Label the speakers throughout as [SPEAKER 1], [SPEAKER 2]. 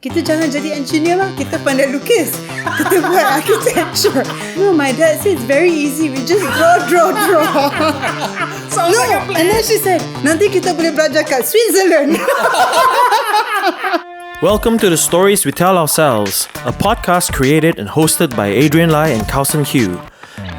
[SPEAKER 1] kita jangan jadi engineer lah, kita pandai lukis, kita buat architecture. No, my dad said it's very easy, we just draw.
[SPEAKER 2] Sounds like a plan.
[SPEAKER 1] And then she said, nanti kita boleh belajar kat Switzerland.
[SPEAKER 2] Welcome to the Stories We Tell Ourselves, a podcast created and hosted by Adrian Lai and Loke Yew.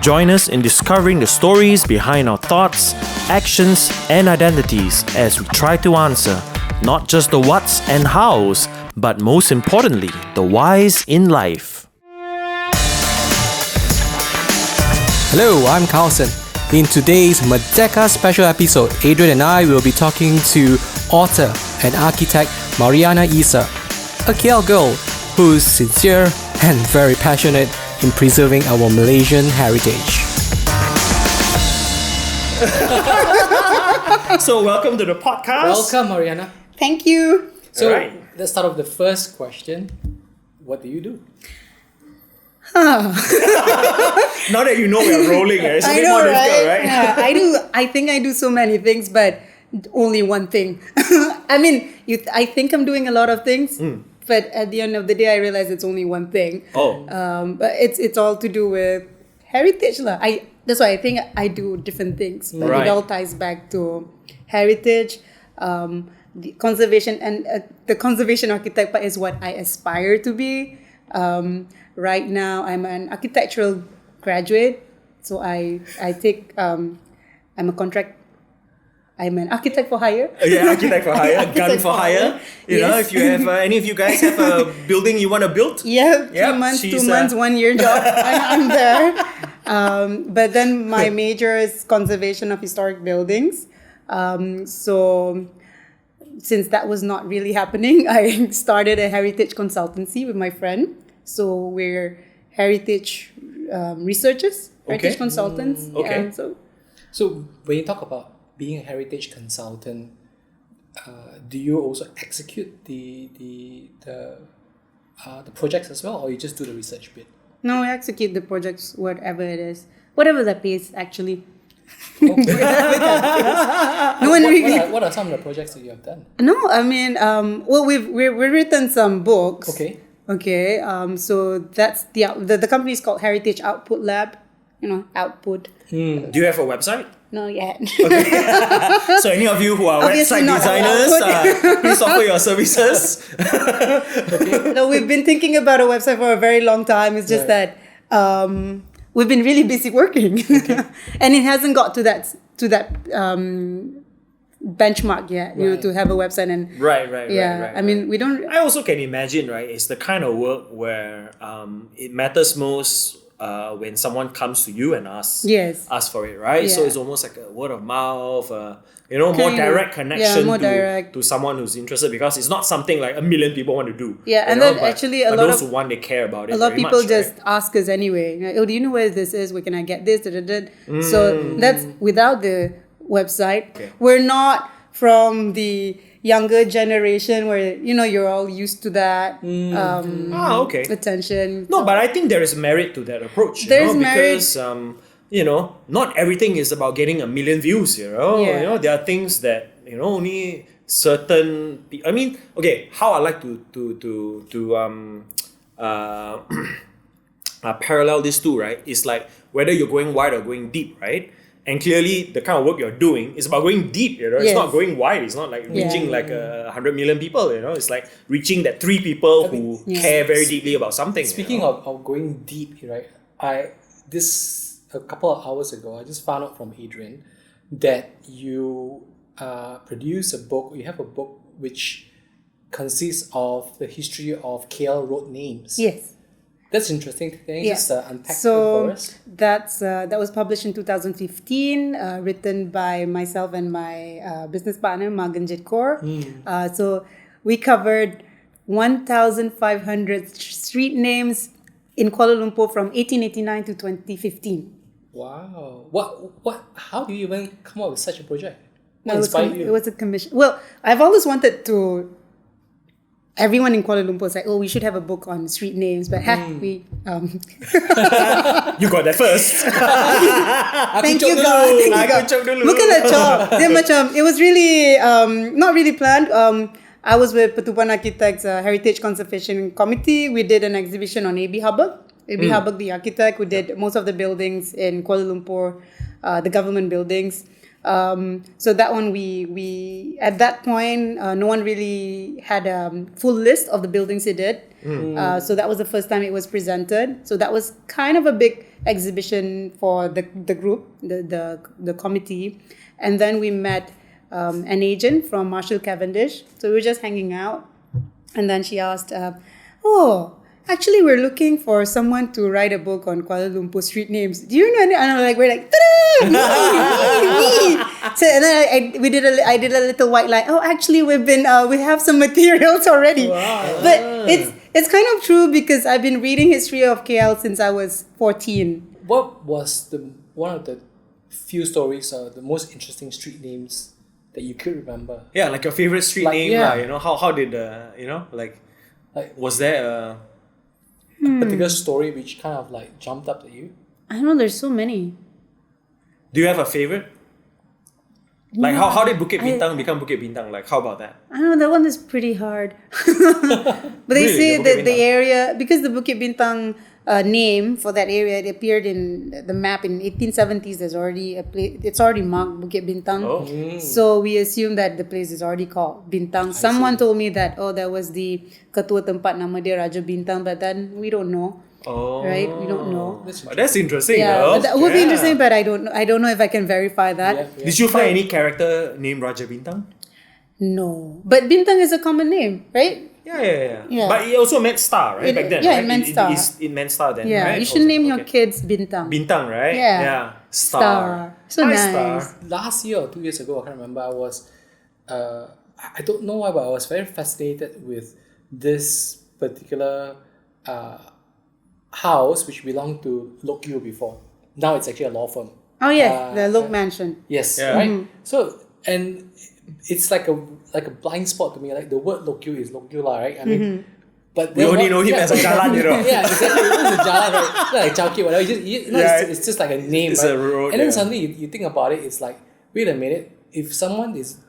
[SPEAKER 2] Join us in discovering the stories behind our thoughts, actions, and identities as we try to answer not just the whats and hows, but most importantly, the whys in life.
[SPEAKER 3] Hello, I'm Carlson. In today's Merdeka special episode, Adrian and I will be talking to author and architect Mariana, a KL girl who's sincere and very passionate in preserving our Malaysian heritage.
[SPEAKER 2] So welcome to the podcast.
[SPEAKER 3] Welcome, Mariana.
[SPEAKER 1] Thank you.
[SPEAKER 3] So
[SPEAKER 2] Alright.
[SPEAKER 3] let's start off the first question. What do you do?
[SPEAKER 2] Now that you know we're rolling, it's a bit more difficult, right?
[SPEAKER 1] Yeah, I think I do so many things, but only one thing. I mean, I think I'm doing a lot of things, but at the end of the day, I realize it's only one thing.
[SPEAKER 2] Oh.
[SPEAKER 1] But it's all to do with heritage lah. That's why I think I do different things, but
[SPEAKER 2] Right.
[SPEAKER 1] it all ties back to heritage. The conservation and the conservation architect part is what I aspire to be. Right now, I'm an architectural graduate, so I take I'm an architect for hire.
[SPEAKER 2] Yeah, architect for hire, gun
[SPEAKER 1] Architect
[SPEAKER 2] for hire. You know,
[SPEAKER 1] Yes.
[SPEAKER 2] if you have any of you guys have a building you want to build,
[SPEAKER 1] Yeah, 3
[SPEAKER 2] Yep,
[SPEAKER 1] months, 2
[SPEAKER 2] she's,
[SPEAKER 1] months, 1 year job. I'm there. But then my major is conservation of historic buildings. So since that was not really happening, I started a heritage consultancy with my friend. So we're heritage researchers, heritage consultants.
[SPEAKER 2] okay.
[SPEAKER 3] So when you talk about being a heritage consultant, do you also execute the projects as well, or you just do the research bit?
[SPEAKER 1] No, I execute the projects, whatever it is. Whatever that pays, actually.
[SPEAKER 3] Oh.
[SPEAKER 1] No one really...
[SPEAKER 3] What are some of the projects that you have done?
[SPEAKER 1] No, I mean, well, we've written some books.
[SPEAKER 3] Okay.
[SPEAKER 1] Okay. So that's the company is called Heritage Output Lab. You know, output.
[SPEAKER 2] do you have a website?
[SPEAKER 1] No yet.
[SPEAKER 2] So any of you who are
[SPEAKER 1] Obviously
[SPEAKER 2] website
[SPEAKER 1] not
[SPEAKER 2] designers, please offer your services.
[SPEAKER 1] No, we've been thinking about a website for a very long time. It's just that we've been really busy working, and it hasn't got to that benchmark yet. You know,
[SPEAKER 3] Right.
[SPEAKER 1] to have a website and
[SPEAKER 2] Right.
[SPEAKER 1] I mean, we don't.
[SPEAKER 2] I also can imagine, right? It's the kind of work where it matters most when someone comes to you and asks for it, right? So
[SPEAKER 1] Yeah.
[SPEAKER 2] it's almost like a word of mouth, more direct
[SPEAKER 1] Kind of.
[SPEAKER 2] connection
[SPEAKER 1] More direct.
[SPEAKER 2] to someone who's interested, because it's not something like a million people want to do.
[SPEAKER 1] Yeah,
[SPEAKER 2] you
[SPEAKER 1] and
[SPEAKER 2] know,
[SPEAKER 1] then
[SPEAKER 2] but
[SPEAKER 1] actually a
[SPEAKER 2] for
[SPEAKER 1] lot
[SPEAKER 2] those
[SPEAKER 1] of-
[SPEAKER 2] who want, they care about it.
[SPEAKER 1] A lot of
[SPEAKER 2] very
[SPEAKER 1] people
[SPEAKER 2] much,
[SPEAKER 1] just
[SPEAKER 2] right?
[SPEAKER 1] ask us anyway. Like, oh, do you know where this is? Where can I get this? So that's without the website.
[SPEAKER 2] Okay.
[SPEAKER 1] We're not from the younger generation where, you know, you're all used to that
[SPEAKER 2] Okay.
[SPEAKER 1] attention.
[SPEAKER 2] No, but I think there is merit to that approach.
[SPEAKER 1] There's
[SPEAKER 2] merit because not everything is about getting a million views.
[SPEAKER 1] Yeah.
[SPEAKER 2] There are things that only certain. I mean, okay, how I like to parallel these two, right? Is like whether you're going wide or going deep, right? And clearly, the kind of work you're doing is about going deep. It's
[SPEAKER 1] Yes.
[SPEAKER 2] not going wide. It's not like reaching like 100 million people. It's like reaching that 3 people who care very deeply about something.
[SPEAKER 3] Speaking of going deep, right? A couple of hours ago, I just found out from Adrian that you produce a book. You have a book which consists of the history of KL road names.
[SPEAKER 1] Yes.
[SPEAKER 3] That's interesting. Can you just unpack it
[SPEAKER 1] So
[SPEAKER 3] for us?
[SPEAKER 1] that was published in 2015, written by myself and my business partner, Magan Jitkor. So we covered 1,500 street names in Kuala Lumpur from 1889 to 2015.
[SPEAKER 3] Wow. What? How do you even come up with such a project?
[SPEAKER 1] No,
[SPEAKER 3] What
[SPEAKER 1] it
[SPEAKER 3] inspired you?
[SPEAKER 1] was a commission. Well, I've always wanted to. Everyone in Kuala Lumpur is like, oh, we should have a book on street names, but we.
[SPEAKER 2] You got that first.
[SPEAKER 1] Thank you, God. Thank you, God. Bukanlah job. Dia macam, it was really not really planned. I was with Petuban Architects Heritage Conservation Committee. We did an exhibition on A.B. Hubbard. A.B. Hubbard, the architect, who did most of the buildings in Kuala Lumpur, the government buildings. So that one, we at that point, no one really had a full list of the buildings he did. So that was the first time it was presented. So that was kind of a big exhibition for the group, the committee. And then we met an agent from Marshall Cavendish. So we were just hanging out. And then she asked, actually, we're looking for someone to write a book on Kuala Lumpur street names. Do you know any? And we're like, ta-da! Me. So and then I did a little white lie. Oh, actually, we have some materials already.
[SPEAKER 4] Wow.
[SPEAKER 1] But it's kind of true because I've been reading history of KL since I was 14.
[SPEAKER 3] What was one of the few stories or the most interesting street names that you could remember?
[SPEAKER 2] Yeah, like your favorite street name. How did was there a
[SPEAKER 3] particular story which kind of like jumped up at you?
[SPEAKER 1] I know there's so many.
[SPEAKER 2] Do you have a favorite? Like how did Bukit Bintang become Bukit Bintang? Like how about that?
[SPEAKER 1] I don't know, that one is pretty hard. But they
[SPEAKER 2] Really,
[SPEAKER 1] say
[SPEAKER 2] the Bukit
[SPEAKER 1] that the
[SPEAKER 2] Bintang?
[SPEAKER 1] area, because the Bukit Bintang name for that area, it appeared in the map in 1870s. There's already a place, it's already marked Bukit Bintang.
[SPEAKER 2] Oh.
[SPEAKER 1] So we assume that the place is already called Bintang. Someone told me that, that was the Ketua Tempat, nama dia Raja Bintang, but then we don't know.
[SPEAKER 2] Oh.
[SPEAKER 1] Right? We don't know.
[SPEAKER 2] That's interesting.
[SPEAKER 1] Yeah,
[SPEAKER 2] though.
[SPEAKER 1] but that would be
[SPEAKER 2] Yeah.
[SPEAKER 1] interesting, but I don't know if I can verify that.
[SPEAKER 3] Yeah.
[SPEAKER 2] Did you find any character named Raja Bintang?
[SPEAKER 1] No. But Bintang is a common name, right?
[SPEAKER 2] Yeah. But it also meant star, right? Back then,
[SPEAKER 1] yeah,
[SPEAKER 2] right?
[SPEAKER 1] it meant star.
[SPEAKER 2] It meant star then,
[SPEAKER 1] Yeah,
[SPEAKER 2] right?
[SPEAKER 1] you should
[SPEAKER 2] Also,
[SPEAKER 1] name your
[SPEAKER 2] okay.
[SPEAKER 1] kids Bintang.
[SPEAKER 2] Bintang, right?
[SPEAKER 1] Yeah.
[SPEAKER 2] Star.
[SPEAKER 1] So
[SPEAKER 2] Hi,
[SPEAKER 1] nice.
[SPEAKER 2] Star.
[SPEAKER 3] Last year or 2 years ago, I can't remember, I was, I don't know why, but I was very fascinated with this particular house which belonged to Loke Yew before. Now it's actually a law firm.
[SPEAKER 1] Oh yes, the Loke Mansion.
[SPEAKER 3] Yes,
[SPEAKER 2] Yeah.
[SPEAKER 3] right? So, and it's like a blind spot to me. Like the word Loke Yew is Loke Yew, right? I mean, but
[SPEAKER 2] We only know him as a jalan, you know.
[SPEAKER 3] Yeah, exactly. It's a jalan, right? Not like Chowki, whatever. It's just like a name,
[SPEAKER 2] It's
[SPEAKER 3] right?
[SPEAKER 2] a road,
[SPEAKER 3] and then
[SPEAKER 2] yeah.
[SPEAKER 3] suddenly you think about it, it's like, wait a minute, if someone's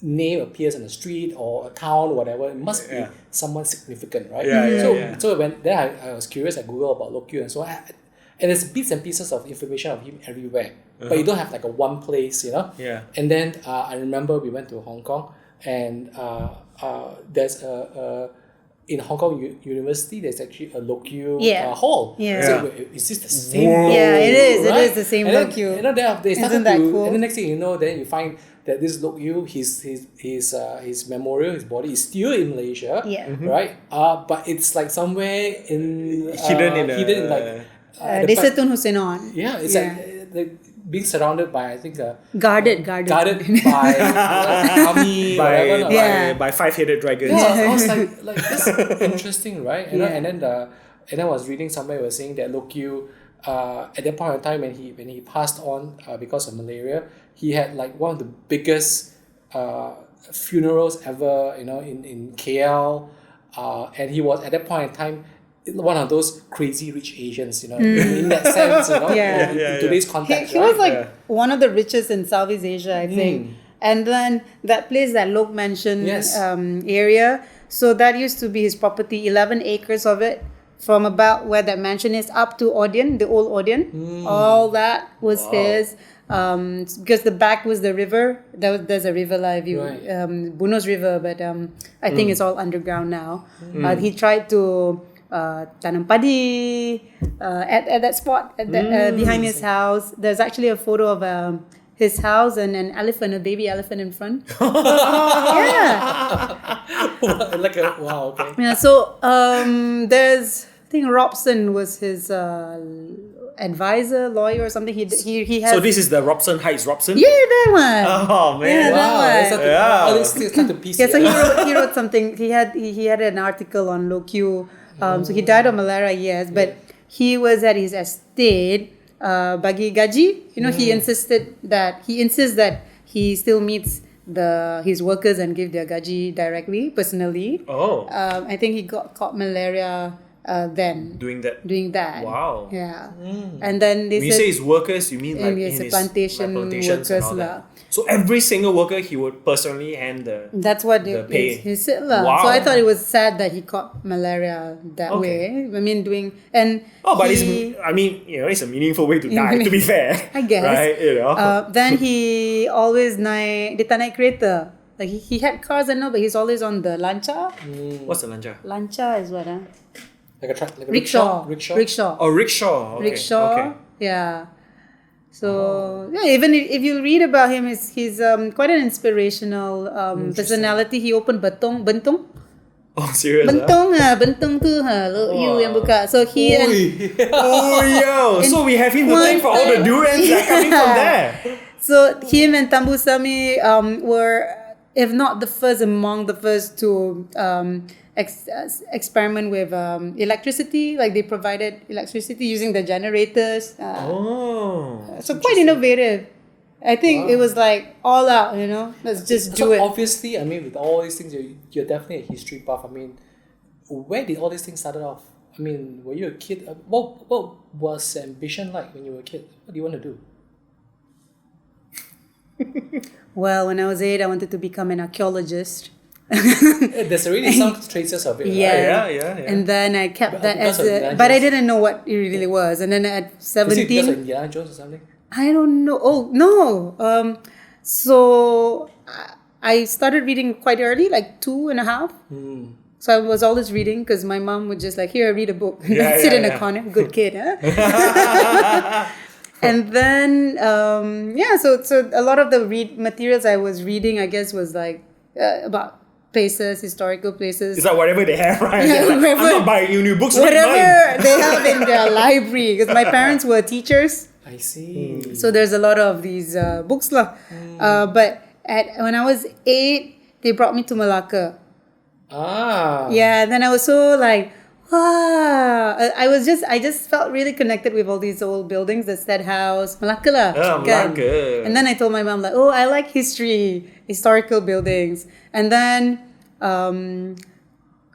[SPEAKER 3] name appears in a street or a town or whatever, it must be
[SPEAKER 2] Yeah.
[SPEAKER 3] someone significant, right?
[SPEAKER 2] Yeah.
[SPEAKER 3] So when then I was curious, I Googled about Loke Yew, and so and there's bits and pieces of information of him everywhere, but you don't have like a one place, you know.
[SPEAKER 2] Yeah.
[SPEAKER 3] And then I remember we went to Hong Kong, and there's in Hong Kong University, there's actually a Loke Yew hall.
[SPEAKER 1] Yeah.
[SPEAKER 3] So is this the same?
[SPEAKER 2] Whoa.
[SPEAKER 1] Yeah, it is.
[SPEAKER 3] Right?
[SPEAKER 1] It is the same
[SPEAKER 3] And then,
[SPEAKER 1] Loke Yew.
[SPEAKER 3] You know, they started
[SPEAKER 1] Isn't that
[SPEAKER 3] to,
[SPEAKER 1] cool?
[SPEAKER 3] and the next thing you know, then you find that this Loke Yew, his memorial, his body is still in Malaysia.
[SPEAKER 1] Yeah.
[SPEAKER 3] Right. But it's like somewhere in
[SPEAKER 2] Hidden in
[SPEAKER 3] like
[SPEAKER 1] They said Tun Hussein on.
[SPEAKER 3] yeah, it's like being surrounded by, I think,
[SPEAKER 1] Guarded.
[SPEAKER 3] guarded by army, whatever. no,
[SPEAKER 1] Yeah.
[SPEAKER 2] by 5-headed dragons.
[SPEAKER 3] yeah, I was like that's interesting, right? You know,
[SPEAKER 1] Yeah.
[SPEAKER 3] and then I was reading somewhere was saying that Loke Yew, at that point in time when he passed on because of malaria, he had like one of the biggest funerals ever, you know, in KL, and he was at that point in time one of those crazy rich Asians, you know, in that sense, you know,
[SPEAKER 1] Yeah.
[SPEAKER 3] in today's context,
[SPEAKER 1] He
[SPEAKER 3] right?
[SPEAKER 1] was like one of the richest in Southeast Asia, I think. And then that place, that Loke Mansion
[SPEAKER 3] Yes.
[SPEAKER 1] area, so that used to be his property, 11 acres of it, from about where that mansion is up to Odeon, the old Odeon. All that was his. Because the back was the river. There's a river live view,
[SPEAKER 3] Right.
[SPEAKER 1] Bunos River, but I think it's all underground now. He tried to tanam padi at that spot at behind his house. There's actually a photo of his house and an elephant, a baby elephant in front.
[SPEAKER 3] Like a wow, okay.
[SPEAKER 1] Yeah, so there's, I think Robson was his advisor, lawyer or something. He has.
[SPEAKER 2] So this is the Robson Heights Robson?
[SPEAKER 1] Yeah, that one.
[SPEAKER 2] Oh man.
[SPEAKER 1] Yeah, that
[SPEAKER 3] Wow,
[SPEAKER 1] one.
[SPEAKER 3] that's something.
[SPEAKER 2] Yeah.
[SPEAKER 3] Oh, this is kind of piece.
[SPEAKER 1] Yeah, so he wrote something. He had an article on Loke Yew. So he died of malaria, yes, but he was at his estate bagi gaji. You know, he insists that he still meets his workers and give their gaji directly, personally.
[SPEAKER 2] Oh.
[SPEAKER 1] I think he got caught malaria then.
[SPEAKER 2] Doing that.
[SPEAKER 1] Doing that.
[SPEAKER 2] Wow.
[SPEAKER 1] Yeah. And then they
[SPEAKER 2] When you
[SPEAKER 1] said...
[SPEAKER 2] say his workers, you mean like in
[SPEAKER 1] yes,
[SPEAKER 2] his
[SPEAKER 1] plantation
[SPEAKER 2] plantations and
[SPEAKER 1] workers
[SPEAKER 2] all
[SPEAKER 1] lah.
[SPEAKER 2] that. So every single worker he would personally hand the...
[SPEAKER 1] That's what
[SPEAKER 2] The pay.
[SPEAKER 1] he said lah.
[SPEAKER 2] Wow.
[SPEAKER 1] So I thought it was sad that he caught malaria that
[SPEAKER 2] Okay.
[SPEAKER 1] way. I mean, and
[SPEAKER 2] Oh, but
[SPEAKER 1] he,
[SPEAKER 2] it's a meaningful way to die, to be fair.
[SPEAKER 1] I guess.
[SPEAKER 2] Right,
[SPEAKER 1] then he always dia tak naik kereta. Like he had cars and all, but he's always on the lancha.
[SPEAKER 2] What's the lancha?
[SPEAKER 1] Lancha is what?
[SPEAKER 3] Like a truck, like a
[SPEAKER 1] Rickshaw.
[SPEAKER 3] rickshaw.
[SPEAKER 2] Oh, rickshaw. Okay.
[SPEAKER 1] Rickshaw.
[SPEAKER 2] Okay.
[SPEAKER 1] Yeah. So yeah, even if you read about him, he's quite an inspirational personality. He opened Bentong.
[SPEAKER 2] Oh, serious?
[SPEAKER 1] Bentong tu Loke Yew yang buka. So he and
[SPEAKER 2] Oh, yo. So we have him to thank for all the durians that are coming from there.
[SPEAKER 1] So him and Tambu Sami were, if not the first, among the first to experiment with electricity. Like they provided electricity using the generators. So quite innovative. I think it was like all out, let's just do it.
[SPEAKER 3] Obviously, I mean, with all these things, you're definitely a history buff. I mean, where did all these things started off? I mean, were you a kid? What was ambition like when you were a kid? What do you want to do?
[SPEAKER 1] Well, when I was 8, I wanted to become an archaeologist.
[SPEAKER 3] There's already some traces of it, right?
[SPEAKER 2] Yeah.
[SPEAKER 1] And then I kept that
[SPEAKER 3] because
[SPEAKER 1] as
[SPEAKER 3] of Indiana
[SPEAKER 1] but I
[SPEAKER 3] Jones?
[SPEAKER 1] didn't know what it really was. And then at
[SPEAKER 3] Is it because of
[SPEAKER 1] 17,
[SPEAKER 3] Indiana Jones or something?
[SPEAKER 1] I don't know. Oh, no. So I started reading quite early, like 2.5. So I was always reading because my mom would just like, here, read a book. Sit in a corner. Good kid, huh? And then, so a lot of the materials I was reading, I guess, was like about places, historical places.
[SPEAKER 2] It's like whatever they have, right?
[SPEAKER 1] Yeah,
[SPEAKER 2] Like, I'm not buying you new books. read
[SPEAKER 1] Whatever
[SPEAKER 2] mine.
[SPEAKER 1] they have in their library. Because my parents were teachers.
[SPEAKER 3] I see.
[SPEAKER 1] So there's a lot of these books lah. But when I was 8, they brought me to Malacca. Yeah, and then I was so like, wow. I just felt really connected with all these old buildings, the State House, Malacca lah. kan.
[SPEAKER 2] Malacca.
[SPEAKER 1] And then I told my mom like, oh, I like history, historical buildings. And then,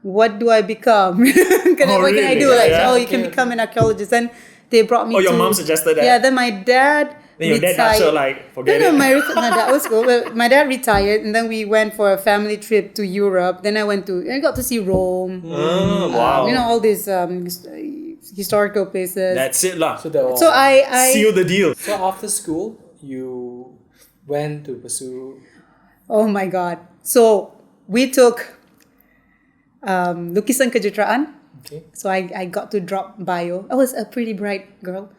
[SPEAKER 1] what do I become? What can I
[SPEAKER 2] really?
[SPEAKER 1] do? Like,
[SPEAKER 2] Yeah.
[SPEAKER 1] you can become an archaeologist. And they brought me to...
[SPEAKER 2] your mom suggested that?
[SPEAKER 1] Yeah, then my dad...
[SPEAKER 2] Then your dad also like, forget
[SPEAKER 1] no,
[SPEAKER 2] it.
[SPEAKER 1] my dad was cool. But my dad retired, and then we went for a family trip to Europe. Then I got to see Rome.
[SPEAKER 2] Oh, wow.
[SPEAKER 1] All these historical places.
[SPEAKER 2] That's it lah.
[SPEAKER 1] So I
[SPEAKER 2] Seal the deal.
[SPEAKER 3] So after school, you went to pursue...
[SPEAKER 1] Oh my God. So we took lukisan kejuruteraan.
[SPEAKER 3] Okay.
[SPEAKER 1] So I got to drop bio. I was a pretty bright girl.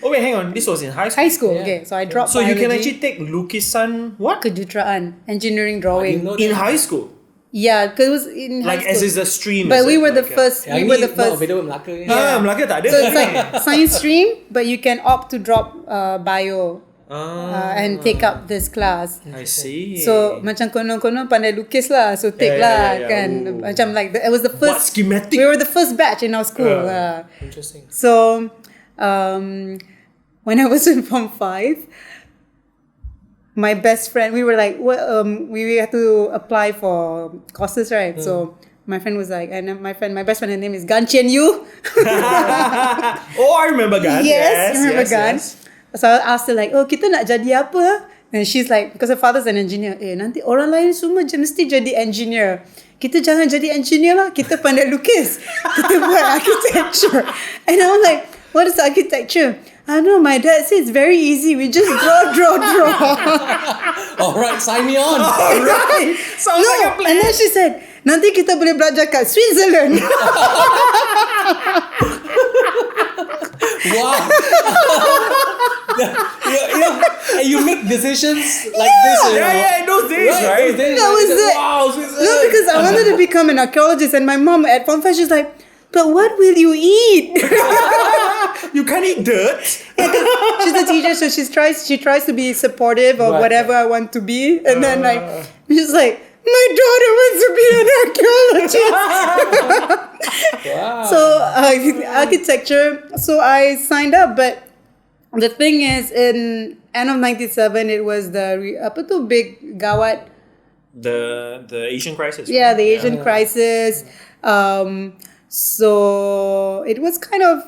[SPEAKER 2] Oh wait, hang on. This was in high school?
[SPEAKER 1] High school,
[SPEAKER 3] Yeah.
[SPEAKER 1] okay. So I dropped
[SPEAKER 2] So you can
[SPEAKER 1] biology,
[SPEAKER 2] actually take lukisan what?
[SPEAKER 1] kejuruteraan, engineering
[SPEAKER 3] You
[SPEAKER 1] drawing.
[SPEAKER 3] know
[SPEAKER 2] In
[SPEAKER 3] that?
[SPEAKER 2] high school?
[SPEAKER 1] Yeah, because it was in
[SPEAKER 2] Like
[SPEAKER 1] high
[SPEAKER 2] as
[SPEAKER 1] school.
[SPEAKER 2] is a stream.
[SPEAKER 1] But
[SPEAKER 2] is
[SPEAKER 1] we
[SPEAKER 2] it?
[SPEAKER 1] were the
[SPEAKER 2] Like,
[SPEAKER 1] first.
[SPEAKER 3] Yeah,
[SPEAKER 1] We
[SPEAKER 3] ini
[SPEAKER 1] were the
[SPEAKER 3] not
[SPEAKER 1] first.
[SPEAKER 3] available in Melaka.
[SPEAKER 2] Melaka tak ada.
[SPEAKER 1] So it's like science stream, but you can opt to drop bio and take up this class.
[SPEAKER 2] I see.
[SPEAKER 1] So macam konon-konon pandai lukis lah. So take lah
[SPEAKER 2] Yeah.
[SPEAKER 1] kan.
[SPEAKER 2] Ooh.
[SPEAKER 1] Macam like it was the
[SPEAKER 2] What
[SPEAKER 1] first.
[SPEAKER 2] schematic?
[SPEAKER 1] We were the first batch in our school.
[SPEAKER 3] Interesting.
[SPEAKER 1] So when I was in Form 5, my best friend, we were like, we had to apply for courses, right? So my friend was like, and my best friend, her name is Gan Chen Yu.
[SPEAKER 2] Oh, I remember Gan.
[SPEAKER 1] Yes, you remember Gan.
[SPEAKER 2] Yes.
[SPEAKER 1] So I asked her like, oh, kita nak jadi apa? And she's like, because her father's an engineer. Nanti orang lain semua mesti jadi engineer. Kita jangan jadi engineer lah. Kita pandai lukis. Kita buat architecture. And I was like, what is architecture? I don't know. My dad said it's very easy. We just draw.
[SPEAKER 3] All right, sign me on.
[SPEAKER 2] Alright. Sounds like a plan.
[SPEAKER 1] And then she said, nanti kita boleh belajar kat Switzerland.
[SPEAKER 3] Wow. You make decisions like this.
[SPEAKER 2] Yeah, in those days, right?
[SPEAKER 1] That was it.
[SPEAKER 3] Wow,
[SPEAKER 1] No, because I wanted to become an archaeologist, and my mom at Form 5, she's like, but what will you eat?
[SPEAKER 2] You can't eat dirt.
[SPEAKER 1] She's a teacher, so she tries to be supportive of
[SPEAKER 3] Right.
[SPEAKER 1] whatever I want to be, and then like she's like, my daughter wants to be an archaeologist.
[SPEAKER 3] Wow.
[SPEAKER 1] So architecture. So I signed up, but the thing is, in end of '97, it was the big gawat.
[SPEAKER 2] The Asian crisis.
[SPEAKER 1] Yeah,
[SPEAKER 2] right?
[SPEAKER 1] the Asian crisis. So it was kind of,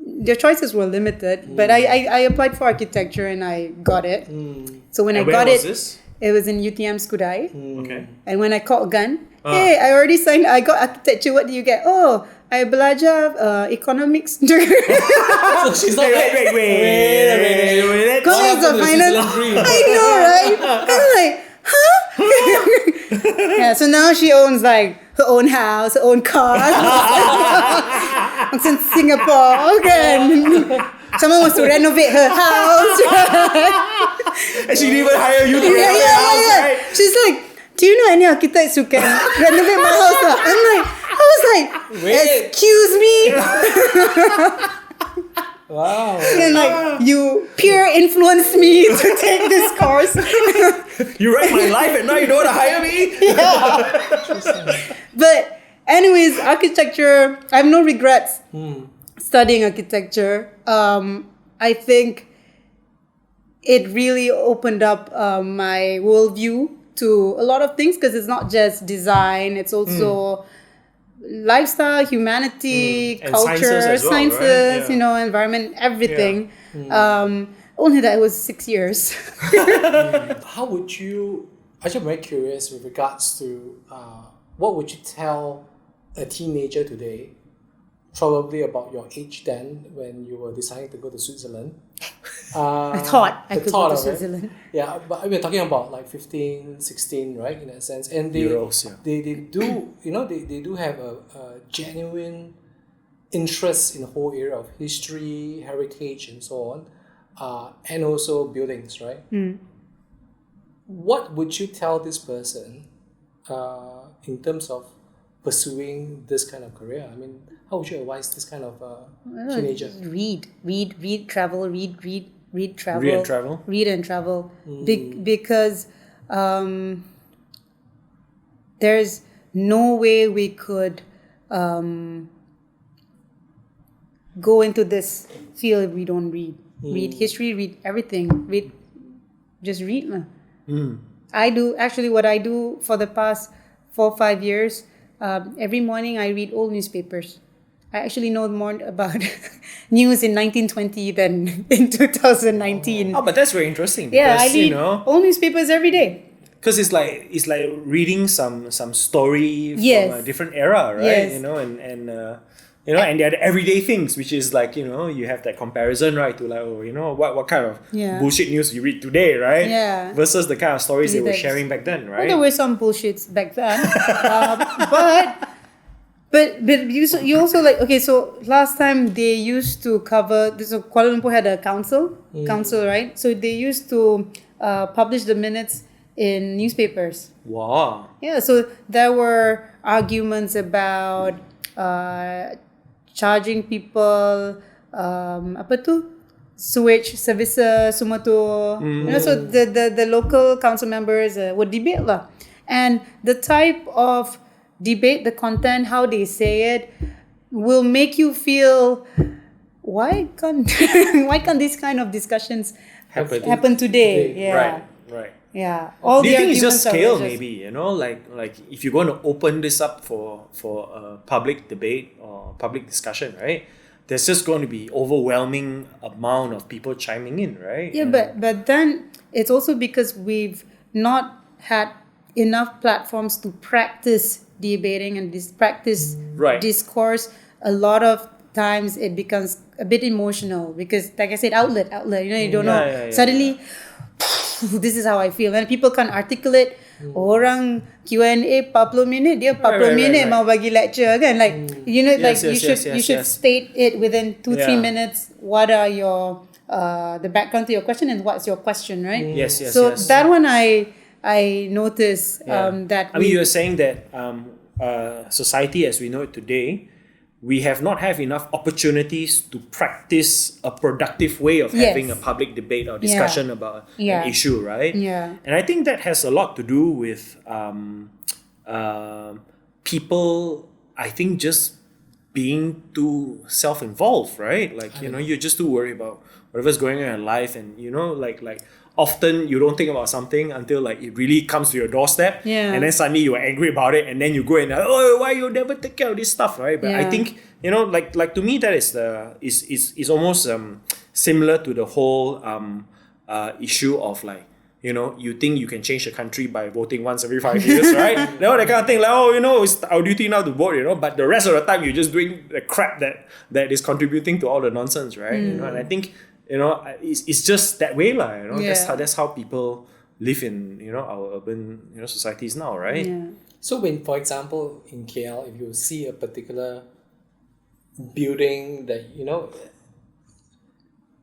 [SPEAKER 1] their choices were limited, but I applied for architecture and I got it. So when I got it, it was in UTM Skudai.
[SPEAKER 2] Okay.
[SPEAKER 1] And when I called Gun, hey, I already signed, I got architecture, what do you get? Oh, I belajar economics.
[SPEAKER 3] So she's not wait.
[SPEAKER 1] Comments of finance. I know, right? I'm like, huh? Yeah, so now she owns like her own house, her own car. It's in Singapore. Okay. Someone wants to renovate her house.
[SPEAKER 2] And she didn't even hire you to renovate her house, right?
[SPEAKER 1] She's like, do you know any architects who can renovate my house? I was like, excuse me?
[SPEAKER 3] Wow.
[SPEAKER 1] And like, you peer influenced me to take this course.
[SPEAKER 2] You wrecked my life and now you don't want to hire me?
[SPEAKER 1] But anyways, architecture, I have no regrets studying architecture. I think it really opened up my worldview to a lot of things, because it's not just design, it's also lifestyle, humanity,
[SPEAKER 2] And
[SPEAKER 1] culture,
[SPEAKER 2] sciences as well, right? Yeah.
[SPEAKER 1] Environment, everything. Only that it was 6 years.
[SPEAKER 3] How would you, I'm very curious with regards to what would you tell a teenager today, probably about your age then when you were deciding to go to Switzerland?
[SPEAKER 1] I thought I could go to
[SPEAKER 3] of it.
[SPEAKER 1] Switzerland.
[SPEAKER 3] Yeah, but we're talking about like 15, 16, right, in that sense. And they
[SPEAKER 2] Euros, yeah.
[SPEAKER 3] they do, they do have a genuine interest in the whole area of history, heritage, and so on, and also buildings, right? What would you tell this person in terms of pursuing this kind of career? I mean, how would you advise this kind of teenager?
[SPEAKER 1] Read, travel, read, travel.
[SPEAKER 2] Read and travel?
[SPEAKER 1] Read and travel. Because there's no way we could go into this field if we don't read. Read history, read everything. Just read. I do, actually what I do for the past 4 or 5 years, every morning I read old newspapers. I actually know more about news in 1920 than in 2019.
[SPEAKER 2] Oh, but that's very interesting.
[SPEAKER 1] Yeah, I
[SPEAKER 2] Because,
[SPEAKER 1] read old newspapers every day.
[SPEAKER 2] Because it's like reading some story from
[SPEAKER 1] Yes.
[SPEAKER 2] a different era, right?
[SPEAKER 1] Yes.
[SPEAKER 2] And they're the everyday things, which is like, you have that comparison, right? To like, what kind of bullshit news you read today, right?
[SPEAKER 1] Yeah.
[SPEAKER 2] Versus the kind of stories they were
[SPEAKER 1] Yes.
[SPEAKER 2] sharing back then,
[SPEAKER 1] Well,
[SPEAKER 2] right?
[SPEAKER 1] there were some bullshits back then. But you also like, okay, so last time they used to cover, so Kuala Lumpur had a council, right? So they used to publish the minutes in newspapers.
[SPEAKER 2] Wow.
[SPEAKER 1] Yeah, so there were arguments about charging people sewage services semua tu. So the local council members would debate lah. And the type of debate, the content, how they say it, will make you feel, why can't these kind of discussions happen today? Yeah.
[SPEAKER 2] Right.
[SPEAKER 1] Yeah. All
[SPEAKER 2] Do
[SPEAKER 1] the
[SPEAKER 2] you think it's just
[SPEAKER 1] arguments are
[SPEAKER 2] scale, maybe? Like if you're going to open this up for a public debate or public discussion, right? There's just going to be overwhelming amount of people chiming in, right?
[SPEAKER 1] Yeah, but then it's also because we've not had enough platforms to practice debating and practice discourse. A lot of times it becomes a bit emotional because, like I said, outlet. You don't know. Suddenly, this is how I feel, and people can't articulate. Orang Q&A 40 minit, dia 40 minit mau bagi lecture kan, like you should state it within 2-3 minutes. What are your the background to your question and what's your question, right?
[SPEAKER 2] Yes.
[SPEAKER 1] That one I noticed that.
[SPEAKER 2] I mean, you were saying that society as we know it today, we have not have enough opportunities to practice a productive way of having a public debate or discussion about an issue, right?
[SPEAKER 1] Yeah.
[SPEAKER 2] And I think that has a lot to do with people, I think, just being too self-involved, right? Like, you're just too worried about whatever's going on in life, and like often you don't think about something until like it really comes to your doorstep,
[SPEAKER 1] Yeah.
[SPEAKER 2] and then suddenly you're angry about it, and then you go and oh, why you never take care of this stuff, right? But I
[SPEAKER 1] Yeah.
[SPEAKER 2] think like to me that is almost similar to the whole issue of like, you think you can change the country by voting once every 5 years, right? That kind of thing, like, it's our duty now to vote, but the rest of the time you're just doing the crap that is contributing to all the nonsense, right? And I think, it's just that way, lah. That's how people live in, our urban, societies now, right?
[SPEAKER 1] Yeah.
[SPEAKER 3] So when, for example, in KL, if you see a particular building that,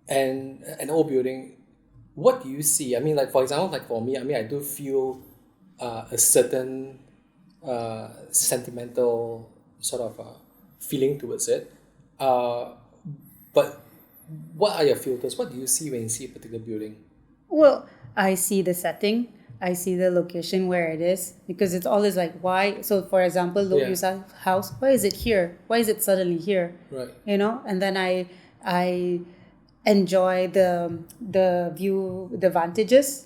[SPEAKER 3] and an old building, what do you see? I mean, like, for example, like for me, I do feel a certain sentimental sort of feeling towards it. But what are your filters? What do you see when you see a particular building?
[SPEAKER 1] Well, I see the setting. I see the location where it is, because it's always like, why? So, for example, Loke Yew's house, why is it here? Why is it suddenly here?
[SPEAKER 3] Right.
[SPEAKER 1] And then I enjoy the view, the vantages.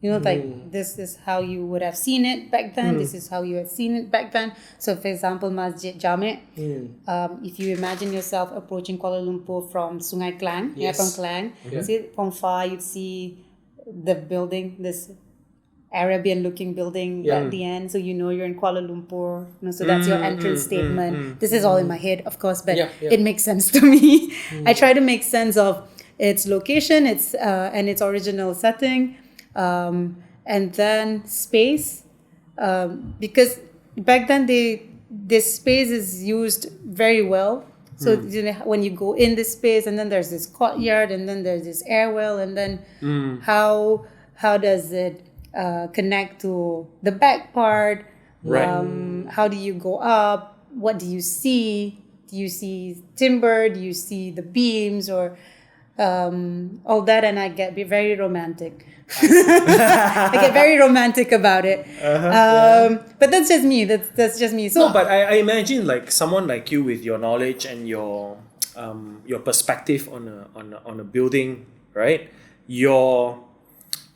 [SPEAKER 1] Like this is how you would have seen it back then. This is how you had seen it back then. So, for example, Masjid Jame. If you imagine yourself approaching Kuala Lumpur from Sungai Klang, from Klang, see from far you'd see the building, this Arabian-looking building at the end. So you're in Kuala Lumpur. So that's your entrance statement. This is all in my head, of course, but it makes sense to me. I try to make sense of its location, and its original setting. And then space, because back then this space is used very well. So when you go in this space, and then there's this courtyard, and then there's this airwell, and then how does it connect to the back part?
[SPEAKER 2] Right.
[SPEAKER 1] How do you go up? What do you see? Do you see timber? Do you see the beams, or all that? And I get very romantic. I get very romantic about it. But that's just me. That's just me. So,
[SPEAKER 2] no, but I imagine like someone like you with your knowledge and your perspective on a building, right? You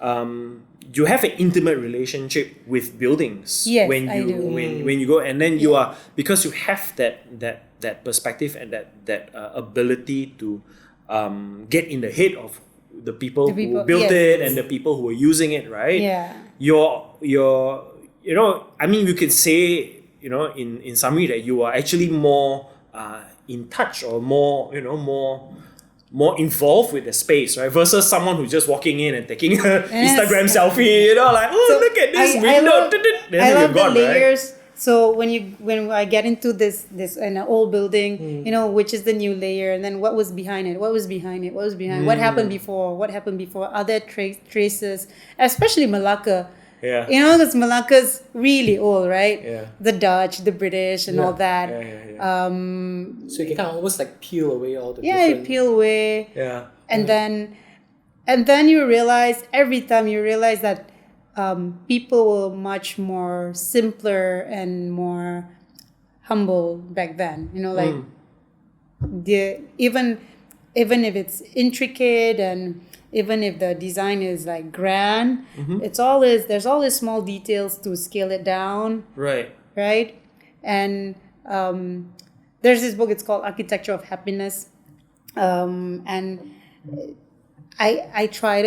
[SPEAKER 2] have an intimate relationship with buildings.
[SPEAKER 1] Yes,
[SPEAKER 2] when you
[SPEAKER 1] I do.
[SPEAKER 2] when you go, and then you are, because you have that perspective and that ability to get in the head of the people who built it and the people who are using it, right?
[SPEAKER 1] Yeah.
[SPEAKER 2] You're I mean, you could say, in summary, that you are actually more in touch, or more involved with the space, right? Versus someone who's just walking in and taking an Instagram selfie, like, look at this window.
[SPEAKER 1] I love the layers. Right? So when I get into this in an old building, which is the new layer, and then what was behind it? What was behind it? What was behind? What happened before? What happened before? Other traces, especially Malacca.
[SPEAKER 2] Yeah.
[SPEAKER 1] Because Malacca's really old, right?
[SPEAKER 2] Yeah.
[SPEAKER 1] The Dutch, the British, and all that.
[SPEAKER 2] Yeah.
[SPEAKER 3] So you can kind of almost like peel away all the
[SPEAKER 1] you peel away.
[SPEAKER 2] Yeah.
[SPEAKER 1] And then you realize, every time you realize that people were much more simpler and more humble back then. Like even if it's intricate, and even if the design is like grand, there's always small details to scale it down.
[SPEAKER 2] Right.
[SPEAKER 1] And there's this book, it's called Architecture of Happiness, and I tried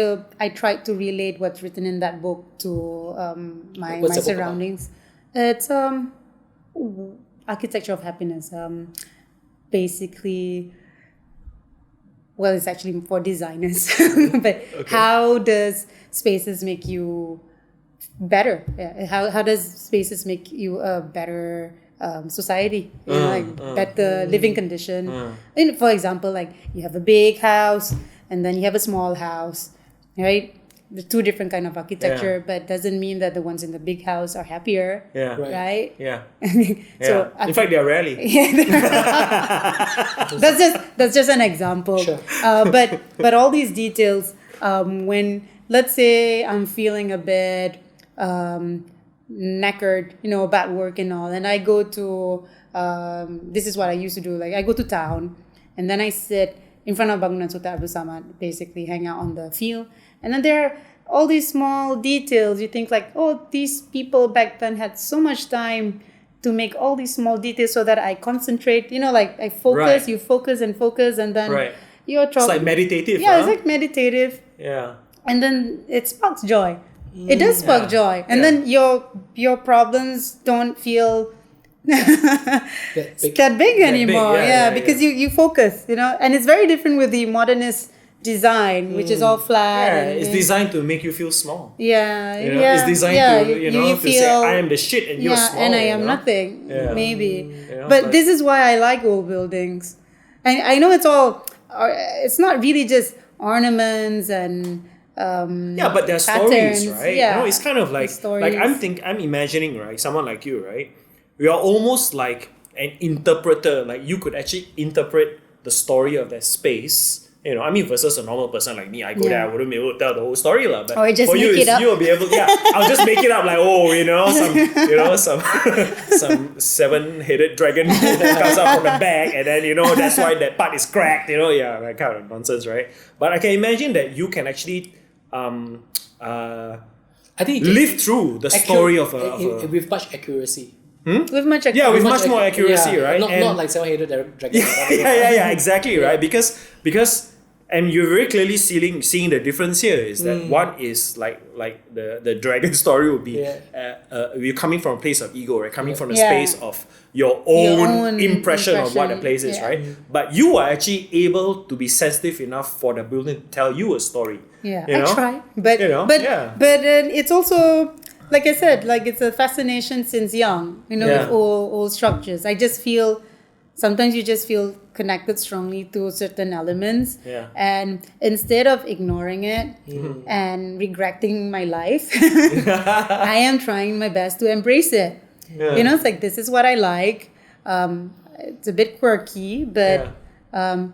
[SPEAKER 1] to relate what's written in that book to my surroundings. It's Architecture of Happiness. Basically, well, it's actually for designers. But how does spaces make you better? How does spaces make you a better society? Better living condition. And for example, like you have a big house, and then you have a small house, right? The two different kind of architecture, but doesn't mean that the ones in the big house are happier, right?
[SPEAKER 2] Yeah.
[SPEAKER 1] So
[SPEAKER 2] in fact, they're rarely.
[SPEAKER 1] That's just an example.
[SPEAKER 3] Sure.
[SPEAKER 1] But all these details, when let's say I'm feeling a bit knackered, about work and all, and I go to this is what I used to do. Like I go to town, and then I sit in front of bangunan Sultan Abdul Samad, basically hang out on the field, And then there are all these small details. You think like, oh, these people back then had so much time to make all these small details so that I concentrate, like I focus, you focus, and then you're
[SPEAKER 2] It's like meditative.
[SPEAKER 1] Yeah, it's like meditative.
[SPEAKER 2] Yeah.
[SPEAKER 1] And then it sparks joy. It does spark joy. And then your problems don't feel that big anymore. Because you focus, and it's very different with the modernist design, which is all flat.
[SPEAKER 2] Yeah, it's designed to make you feel small.
[SPEAKER 1] It's
[SPEAKER 2] designed to, to say, I am the shit and you're small.
[SPEAKER 1] And I am nothing, maybe.
[SPEAKER 2] but
[SPEAKER 1] But this is why I like old buildings. And I know it's not really just ornaments and
[SPEAKER 2] but there are
[SPEAKER 1] patterns,
[SPEAKER 2] stories, right? It's kind of like I'm imagining, right? Someone like you, right? We are almost like an interpreter. Like you could actually interpret the story of that space. Versus a normal person like me, I go there, I wouldn't be able to tell the whole story, but
[SPEAKER 1] or just
[SPEAKER 2] for you,
[SPEAKER 1] make it up.
[SPEAKER 2] you'll be able. I'll just make it up like, some seven-headed dragon comes out from the back, and then that's why that part is cracked. That kind of nonsense, right? But I can imagine that you can actually
[SPEAKER 3] I think
[SPEAKER 2] live through the story of
[SPEAKER 3] with much accuracy.
[SPEAKER 1] With much accuracy.
[SPEAKER 2] Yeah, with much more accuracy, right?
[SPEAKER 3] Not like seven-headed dragon.
[SPEAKER 2] Exactly, right? Because and you're very clearly seeing the difference here is that one is like the dragon story would be you're coming from a place of ego, right? Coming from a space of your own impression of what the place is, right? But you are actually able to be sensitive enough for the building to tell you a story.
[SPEAKER 1] I try, but it's also, like I said, like it's a fascination since young, with old structures. I just feel, sometimes you just feel connected strongly to certain elements. And instead of ignoring it and regretting my life, I am trying my best to embrace it. It's like, this is what I like. It's a bit quirky, but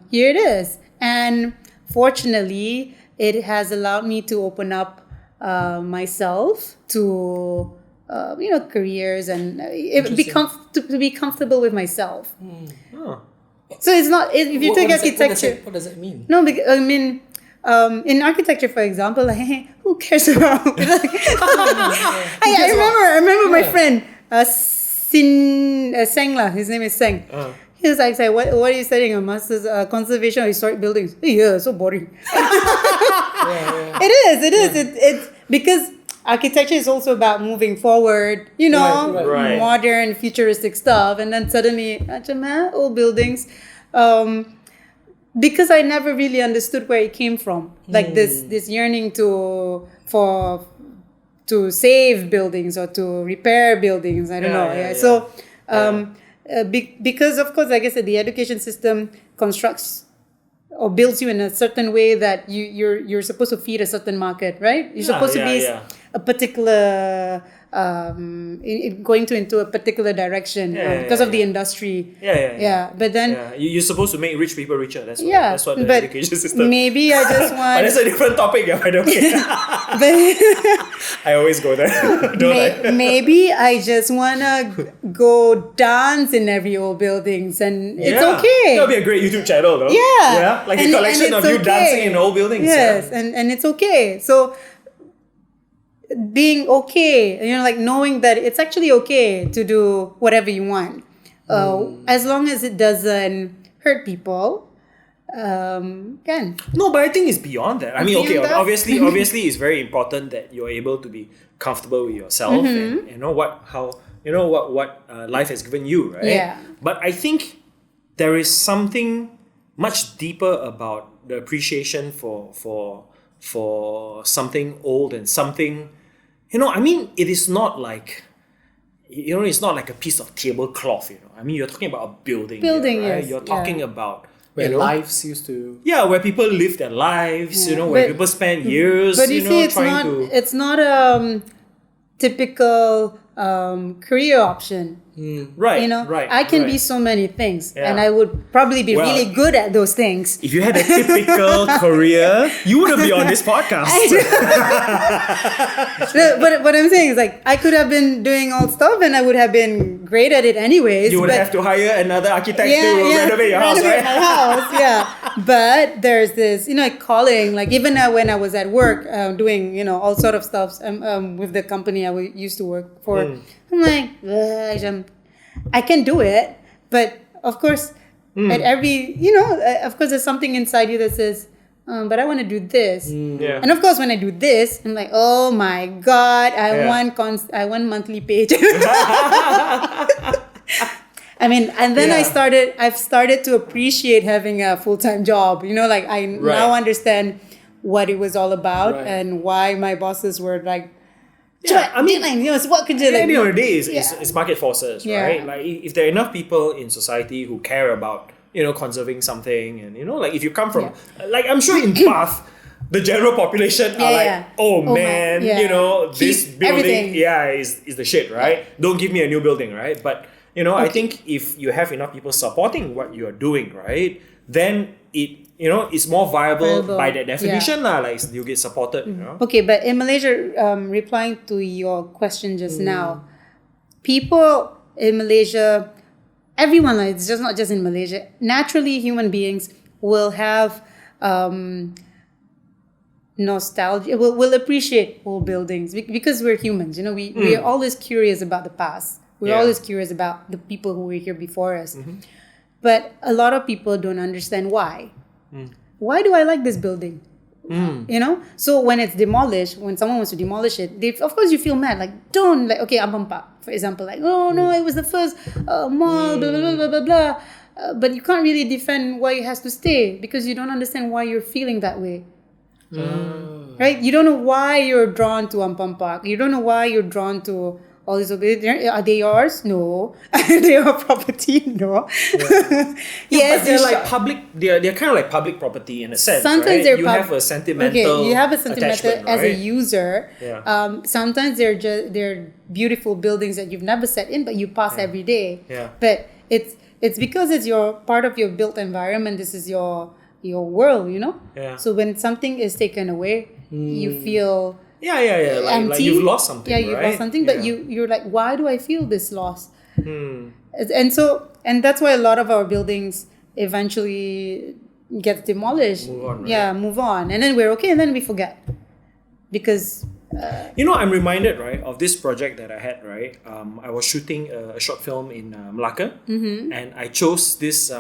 [SPEAKER 1] here it is. And fortunately, it has allowed me to open up myself to careers and to be comfortable with myself. So it's not, if you take architecture,
[SPEAKER 3] what does that mean?
[SPEAKER 1] No, because, I mean, in architecture, for example, like, hey, who cares about? I remember my friend Seng lah. His name is Seng. He was like, what are you studying? A master's conservation of historic buildings. Yeah, so boring. It is. It's because architecture is also about moving forward, modern, futuristic stuff. And then suddenly, old buildings. Because I never really understood where it came from. Like this yearning to save buildings or to repair buildings. I don't know. So, because of course, like I said, the education system constructs or builds you in a certain way that you're supposed to feed a certain market, right? You're supposed to be a particular going into a particular direction because of the industry. But then
[SPEAKER 2] you're supposed to make rich people richer. That's what the education system.
[SPEAKER 1] Maybe I just want.
[SPEAKER 2] But that's a different topic. By the way, I always go there.
[SPEAKER 1] Maybe I just wanna go dance in every old buildings, and it's okay.
[SPEAKER 2] That'll be a great YouTube channel, though. Like a collection of you dancing in old buildings.
[SPEAKER 1] Yes, and it's okay. So being okay, like knowing that it's actually okay to do whatever you want, as long as it doesn't hurt people.
[SPEAKER 2] No, but I think it's beyond that. I mean, obviously it's very important that you're able to be comfortable with yourself and what life has given you, right? But I think there is something much deeper about the appreciation for something old and something. It is not like, it's not like a piece of tablecloth, I mean, you're talking about a building here, right?
[SPEAKER 1] Yes,
[SPEAKER 2] you're talking about
[SPEAKER 3] where lives used to...
[SPEAKER 2] Yeah, where people live their lives, where people spend years,
[SPEAKER 1] but you see, it's not a typical career option.
[SPEAKER 2] Right,
[SPEAKER 1] I can be so many things, and I would probably be really good at those things.
[SPEAKER 2] If you had a typical career, you wouldn't be on this podcast.
[SPEAKER 1] But what I'm saying is, like, I could have been doing all stuff, and I would have been great at it anyways.
[SPEAKER 2] You would have to hire another architect to renovate your house, right?
[SPEAKER 1] My house, But there's this, calling, like even when I was at work doing, all sort of stuff with the company used to work for, I'm like, I can do it. But of course, at every, of course, there's something inside you that says, but I want to do this.
[SPEAKER 2] Yeah.
[SPEAKER 1] And of course, when I do this, I'm like, oh my God, I want monthly page. I mean, and then I've started to appreciate having a full-time job. Like I now understand what it was all about and why my bosses were like,
[SPEAKER 2] I mean,
[SPEAKER 1] what could you
[SPEAKER 2] at the end of the day, it's market forces, right?
[SPEAKER 1] Yeah.
[SPEAKER 2] Like if there are enough people in society who care about, conserving something, and like if you come from, like I'm sure in Bath, the general population are like, oh man, this
[SPEAKER 1] Keep
[SPEAKER 2] building,
[SPEAKER 1] everything.
[SPEAKER 2] is the shit, right? Don't give me a new building, right? But I think if you have enough people supporting what you are doing, right, then it's more viable by that definition, like you get supported,
[SPEAKER 1] Okay, but in Malaysia, replying to your question just now, people in Malaysia, everyone, like, it's just not just in Malaysia, naturally human beings will have nostalgia, will appreciate old buildings because we're humans, we're always curious about the past. We're always curious about the people who were here before us. But a lot of people don't understand why. Why do I like this building? So when it's demolished, when someone wants to demolish it, of course you feel mad. Like, don't, like, okay, Abampa, for example, like, oh no, it was the first mall, blah, blah, blah, blah, blah. But you can't really defend why it has to stay because you don't understand why you're feeling that way. Right? You don't know why you're drawn to Ampang Park. You don't know why you're drawn to all these. Are they yours? No. Are they your property? No.
[SPEAKER 2] Yes, but they're like public. They're kind of like public property in a sense.
[SPEAKER 1] Sometimes
[SPEAKER 2] right? You have a sentimental.
[SPEAKER 1] You have a sentimental as a
[SPEAKER 2] right?
[SPEAKER 1] user.
[SPEAKER 2] Yeah.
[SPEAKER 1] Sometimes they're beautiful buildings that you've never sat in, but you pass every day.
[SPEAKER 2] Yeah.
[SPEAKER 1] But it's because it's your part of your built environment. This is your world,
[SPEAKER 2] Yeah.
[SPEAKER 1] So when something is taken away, you feel
[SPEAKER 2] like you've lost something.
[SPEAKER 1] You've
[SPEAKER 2] right?
[SPEAKER 1] lost something, but you're like, why do I feel this loss? And that's why a lot of our buildings eventually gets demolished.
[SPEAKER 2] Move on, right?
[SPEAKER 1] Move on, and then we're okay, and then we forget because.
[SPEAKER 2] I'm reminded, right, of this project that I had, right? I was shooting a short film in Malacca, and I chose this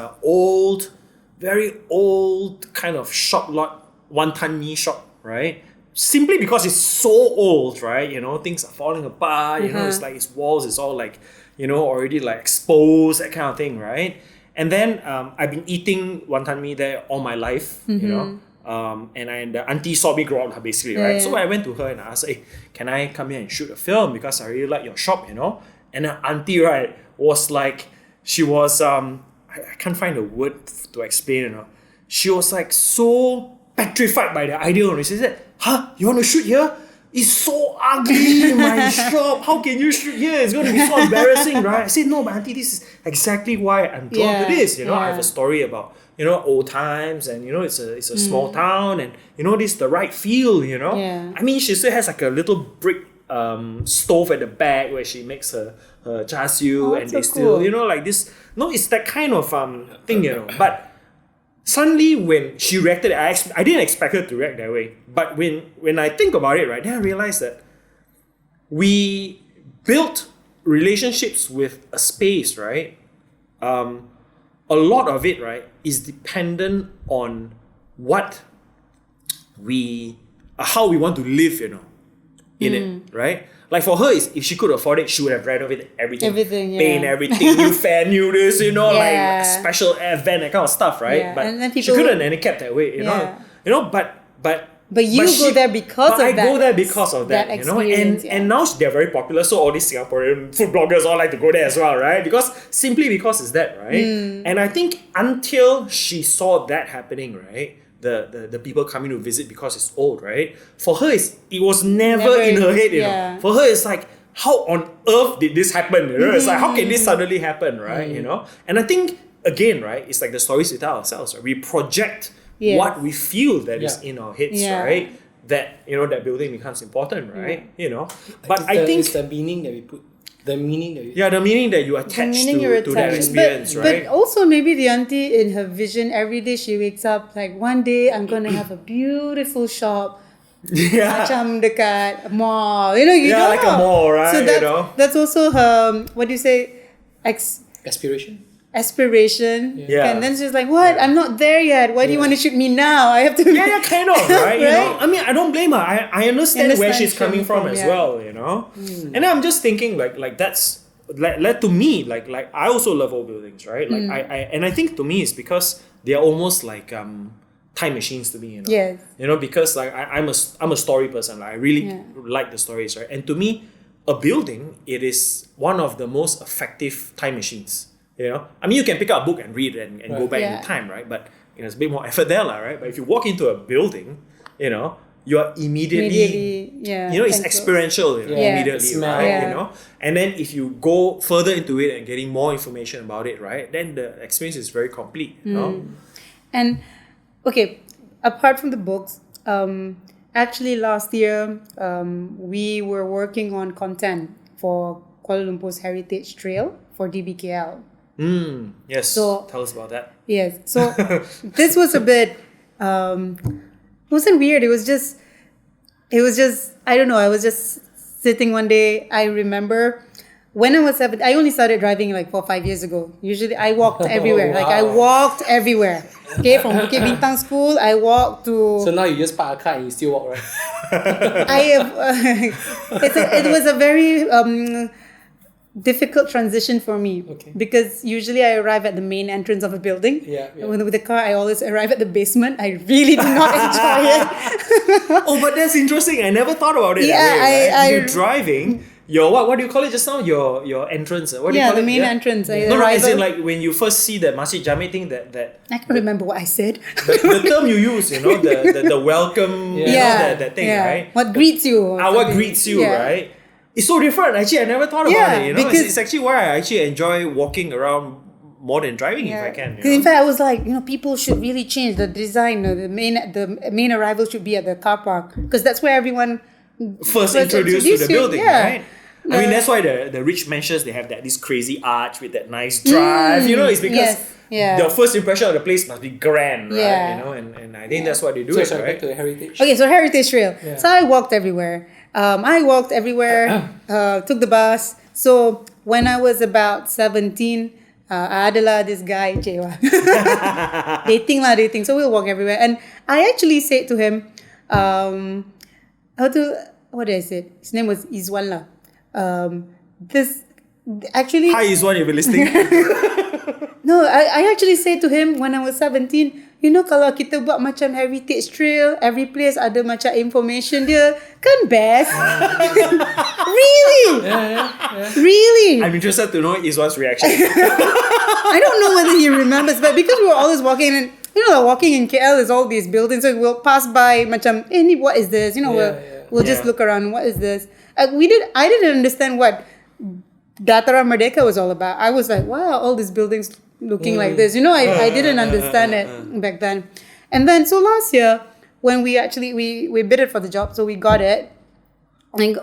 [SPEAKER 2] very old kind of shop lot, one-ton knee shop, right? Simply because it's so old, right? Things are falling apart, it's like its walls is all like, already like exposed, that kind of thing, right? And then I've been eating wonton mee there all my life, and the auntie saw me grow up basically, right?
[SPEAKER 1] Yeah.
[SPEAKER 2] So I went to her and I asked, hey, can I come here and shoot a film because I really like your shop, And the auntie, right, was like, she was, I can't find a word to explain, She was like so petrified by the idea. She said, huh, you want to shoot here? It's so ugly in my shop. How can you shoot here? It's going to be so embarrassing, right? I said, no, but auntie, this is exactly why I'm drawn to this. I have a story about, old times and, it's a small town and, this is the right feel,
[SPEAKER 1] Yeah.
[SPEAKER 2] I mean, she still has like a little brick stove at the back where she makes her char siu and they
[SPEAKER 1] so
[SPEAKER 2] still,
[SPEAKER 1] cool.
[SPEAKER 2] like this. No, it's that kind of thing, But suddenly when she reacted, I didn't expect her to react that way. But when I think about it, right, then I realized that we built relationships with a space, right? A lot of it, right, is dependent on what how we want to live, in it, right? Like for her, if she could afford it, she would have renovated everything. Paint everything, new fan, new this, like special event, that kind of stuff, right?
[SPEAKER 1] Yeah.
[SPEAKER 2] But
[SPEAKER 1] And then
[SPEAKER 2] she
[SPEAKER 1] people
[SPEAKER 2] couldn't, and it kept that way,
[SPEAKER 1] But you go there because of that.
[SPEAKER 2] I go there because of that,
[SPEAKER 1] experience,
[SPEAKER 2] and now they're very popular. So all these Singaporean food bloggers all like to go there as well, right? Because it's that, right? And I think until she saw that happening, right? The people coming to visit because it's old, right? For her, it was never in her head, For her, it's like, how on earth did this happen? It's like, how can this suddenly happen, right? And I think again, right? It's like the stories we tell ourselves, right? We project.
[SPEAKER 1] Yes.
[SPEAKER 2] What we feel that is in our heads, right? That that building becomes important, right? But I think
[SPEAKER 3] it's the meaning that we put The meaning that you...
[SPEAKER 2] Yeah, the meaning that you attach to that experience, right?
[SPEAKER 1] But also maybe the auntie in her vision, every day she wakes up like, one day I'm going to have a beautiful shop.
[SPEAKER 2] Yeah.
[SPEAKER 1] Macam dekat mall. You know, you
[SPEAKER 2] Yeah,
[SPEAKER 1] don't
[SPEAKER 2] like
[SPEAKER 1] know.
[SPEAKER 2] a mall, right?
[SPEAKER 1] So that's also her, what do you say?
[SPEAKER 3] Aspiration?
[SPEAKER 1] Aspiration.
[SPEAKER 2] Yeah.
[SPEAKER 1] And then she's like, what? I'm not there yet. Why do you want to shoot me now? I have to...
[SPEAKER 2] Yeah, kind of, right? You
[SPEAKER 1] Right?
[SPEAKER 2] know, I mean, I don't blame her. I understand where she's coming from as
[SPEAKER 1] yeah.
[SPEAKER 2] well, you know? And I'm just thinking like that's like to me, like I also love old buildings, right? Like I think to me it's because they're almost like time machines to me, you know.
[SPEAKER 1] Yes.
[SPEAKER 2] You know, because like I'm a story person. Like I really like the stories, right? And to me, a building, it is one of the most effective time machines. You know, I mean, you can pick up a book and read and go back in time, right? But you know, it's a bit more effort there, right? But if you walk into a building, you know, you are immediately you know, it's experiential, you know, immediately,
[SPEAKER 3] Smell.
[SPEAKER 2] right?
[SPEAKER 1] Yeah.
[SPEAKER 2] You know, and then if you go further into it and getting more information about it, right, then the experience is very complete, you know.
[SPEAKER 1] And okay, apart from the books, actually last year we were working on content for Kuala Lumpur's Heritage Trail for DBKL.
[SPEAKER 2] Yes.
[SPEAKER 1] So-
[SPEAKER 2] tell us about that.
[SPEAKER 1] Yes. So this was a bit it wasn't weird. It was just I don't know. I was just sitting one day. I remember when I was 7, I only started driving like 4 or 5 years ago. Usually I walked everywhere. Like I walked everywhere. Okay, from Bukit Bintang School, I walked to...
[SPEAKER 3] So now you just park a car and you still walk, right?
[SPEAKER 1] I have... it was a very difficult transition for me.
[SPEAKER 3] Okay.
[SPEAKER 1] Because usually I arrive at the main entrance of a building.
[SPEAKER 3] Yeah.
[SPEAKER 1] With the car, I always arrive at the basement. I really do not enjoy it.
[SPEAKER 2] Oh, but that's interesting. I never thought about it
[SPEAKER 1] Yeah,
[SPEAKER 2] that way, right?
[SPEAKER 1] I-
[SPEAKER 2] You're driving. Your what do you call it just now? Your entrance. What do you
[SPEAKER 1] Yeah,
[SPEAKER 2] call
[SPEAKER 1] the
[SPEAKER 2] it?
[SPEAKER 1] main entrance.
[SPEAKER 2] No, as in like when you first see the Masjid Jami thing, that
[SPEAKER 1] I can't remember what I said.
[SPEAKER 2] the term you use, you know, the welcome, you know, that thing, right?
[SPEAKER 1] What greets you. or
[SPEAKER 2] What
[SPEAKER 1] something.
[SPEAKER 2] greets you,
[SPEAKER 1] Yeah.
[SPEAKER 2] right? It's so different. Actually, I never thought about
[SPEAKER 1] Yeah,
[SPEAKER 2] it. You know,
[SPEAKER 1] because-
[SPEAKER 2] it's actually why I actually enjoy walking around more than driving if I can. You
[SPEAKER 1] 'Cause in
[SPEAKER 2] know?
[SPEAKER 1] fact, I was like, people should really change the design. The main arrival should be at the car park because that's where everyone
[SPEAKER 2] First introduced to the
[SPEAKER 1] you,
[SPEAKER 2] building, right? I mean, that's why the rich mansions, they have this crazy arch with that nice drive. You know, it's because the first impression of the place must be grand, right?
[SPEAKER 1] Yeah.
[SPEAKER 2] You know, and I think that's what they do.
[SPEAKER 3] So
[SPEAKER 2] it,
[SPEAKER 3] sorry,
[SPEAKER 2] right?
[SPEAKER 3] back to the heritage.
[SPEAKER 1] Okay, so Heritage Trail.
[SPEAKER 3] Yeah.
[SPEAKER 1] So I walked everywhere. Took the bus. So when I was about 17, adalah this guy, Cewa. dating. So we'll walk everywhere. And I actually said to him, what did I say? His name was Izwan lah.
[SPEAKER 2] Hi, is one you've been listening.
[SPEAKER 1] No, I actually said to him when I was 17, kalau kita buat macam heritage trail, every place ada macam information dia, kan best? Really? Really?
[SPEAKER 2] I'm interested to know Iswan's reaction.
[SPEAKER 1] I don't know whether he remembers, but because we were always walking and walking in KL is all these buildings, so we'll pass by macam, what is this? We'll just look around, what is this? I didn't understand what Dataran Merdeka was all about. I was like, wow, all these buildings looking like this. I didn't understand it back then. And then, so last year, when we actually, we bid it for the job, so we got it. And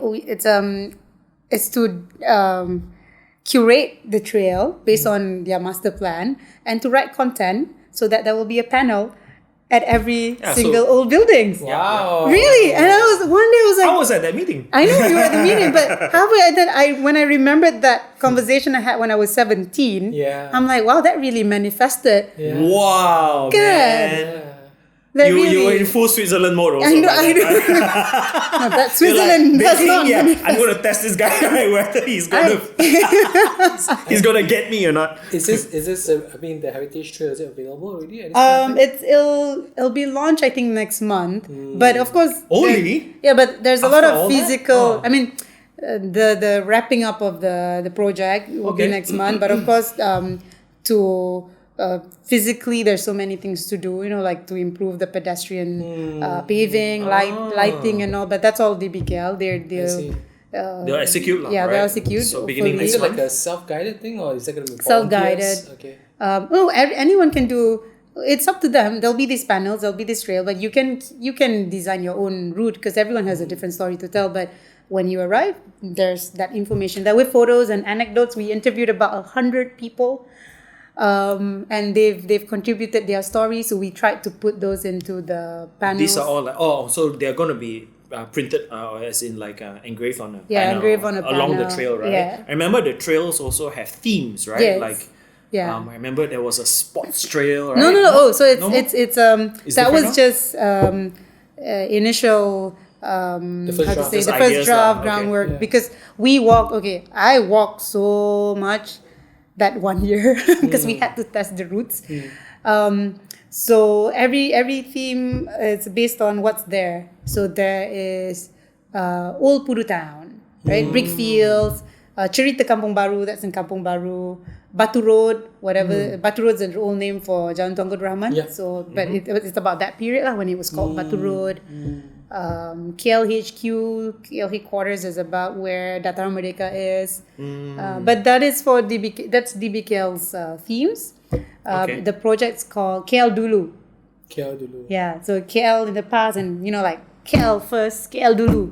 [SPEAKER 1] it's to curate the trail based on their master plan and to write content so that there will be a panel at every single old buildings.
[SPEAKER 3] Wow.
[SPEAKER 1] Really? And one day I was like,
[SPEAKER 2] I was at that meeting.
[SPEAKER 1] I know you were at the meeting, but halfway then when I remembered that conversation I had when I was 17, I'm like, wow, that really manifested.
[SPEAKER 3] Yeah.
[SPEAKER 2] Wow,
[SPEAKER 1] Good.
[SPEAKER 2] man.
[SPEAKER 1] That
[SPEAKER 2] You were in full Switzerland mode also.
[SPEAKER 1] I know. No, that Switzerland does not manifest.
[SPEAKER 2] I'm going to test this guy whether he's going to get me or not.
[SPEAKER 3] Is this the heritage trail, is it available already? At this point?
[SPEAKER 1] It'll be launched I think next month, but of course
[SPEAKER 2] Only?
[SPEAKER 1] but there's a lot
[SPEAKER 2] After
[SPEAKER 1] of
[SPEAKER 2] all that?
[SPEAKER 1] physical. I mean, the wrapping up of the project will be next month, but of course physically there's so many things to do, like to improve the pedestrian paving, lighting and all, but that's all DBKL.
[SPEAKER 2] They'll execute.
[SPEAKER 1] Yeah,
[SPEAKER 2] right?
[SPEAKER 1] they'll execute.
[SPEAKER 2] So beginning
[SPEAKER 1] hopefully.
[SPEAKER 3] Is
[SPEAKER 2] next
[SPEAKER 3] it like
[SPEAKER 2] month.
[SPEAKER 3] a self-guided thing or is it going to be
[SPEAKER 1] Self-guided.
[SPEAKER 3] volunteers? Okay.
[SPEAKER 1] Anyone can do. It's up to them. There'll be these panels, there'll be this trail, but you can design your own route because everyone has a different story to tell. But when you arrive, there's that information there with photos and anecdotes. We interviewed about 100 people, and they've contributed their stories. So we tried to put those into the panels.
[SPEAKER 2] These are all like, so they're going to be printed, as in like engraved on a panel,
[SPEAKER 1] engraved on a
[SPEAKER 2] along the
[SPEAKER 1] panel.
[SPEAKER 2] trail, right?
[SPEAKER 1] Yeah.
[SPEAKER 2] I remember the trails also have themes, right?
[SPEAKER 1] Yes.
[SPEAKER 2] Like,
[SPEAKER 1] Yeah.
[SPEAKER 2] I remember there was a sports trail, right?
[SPEAKER 1] No. Oh, so
[SPEAKER 2] No more?
[SPEAKER 1] it's
[SPEAKER 2] It's
[SPEAKER 1] that
[SPEAKER 2] different
[SPEAKER 1] was
[SPEAKER 2] now?
[SPEAKER 1] just initial.
[SPEAKER 3] The first
[SPEAKER 1] How to
[SPEAKER 3] draft.
[SPEAKER 1] say
[SPEAKER 2] Just
[SPEAKER 1] the
[SPEAKER 2] ideas
[SPEAKER 1] first draft
[SPEAKER 2] lah, okay.
[SPEAKER 1] groundwork
[SPEAKER 3] Yeah.
[SPEAKER 1] because we walked. Okay, I walked so much that one year because we had to test the routes. So every theme is based on what's there. So there is Old Pudu Town, right? Brick fields, Cerita Kampung Baru, that's in Kampung Baru. Batu Road, whatever. Batu Road's an old name for Jalan Tuan Abdul Rahman.
[SPEAKER 3] Yeah.
[SPEAKER 1] So, but it's about that period lah when it was called Batu Road. KL HQ, KL headquarters is about where Dataran Merdeka is. But that is for that's DBKL's themes.
[SPEAKER 2] Okay.
[SPEAKER 1] The project's called KL Dulu.
[SPEAKER 3] KL dulu.
[SPEAKER 1] Yeah, so KL in the past and like KL first, KL Dulu.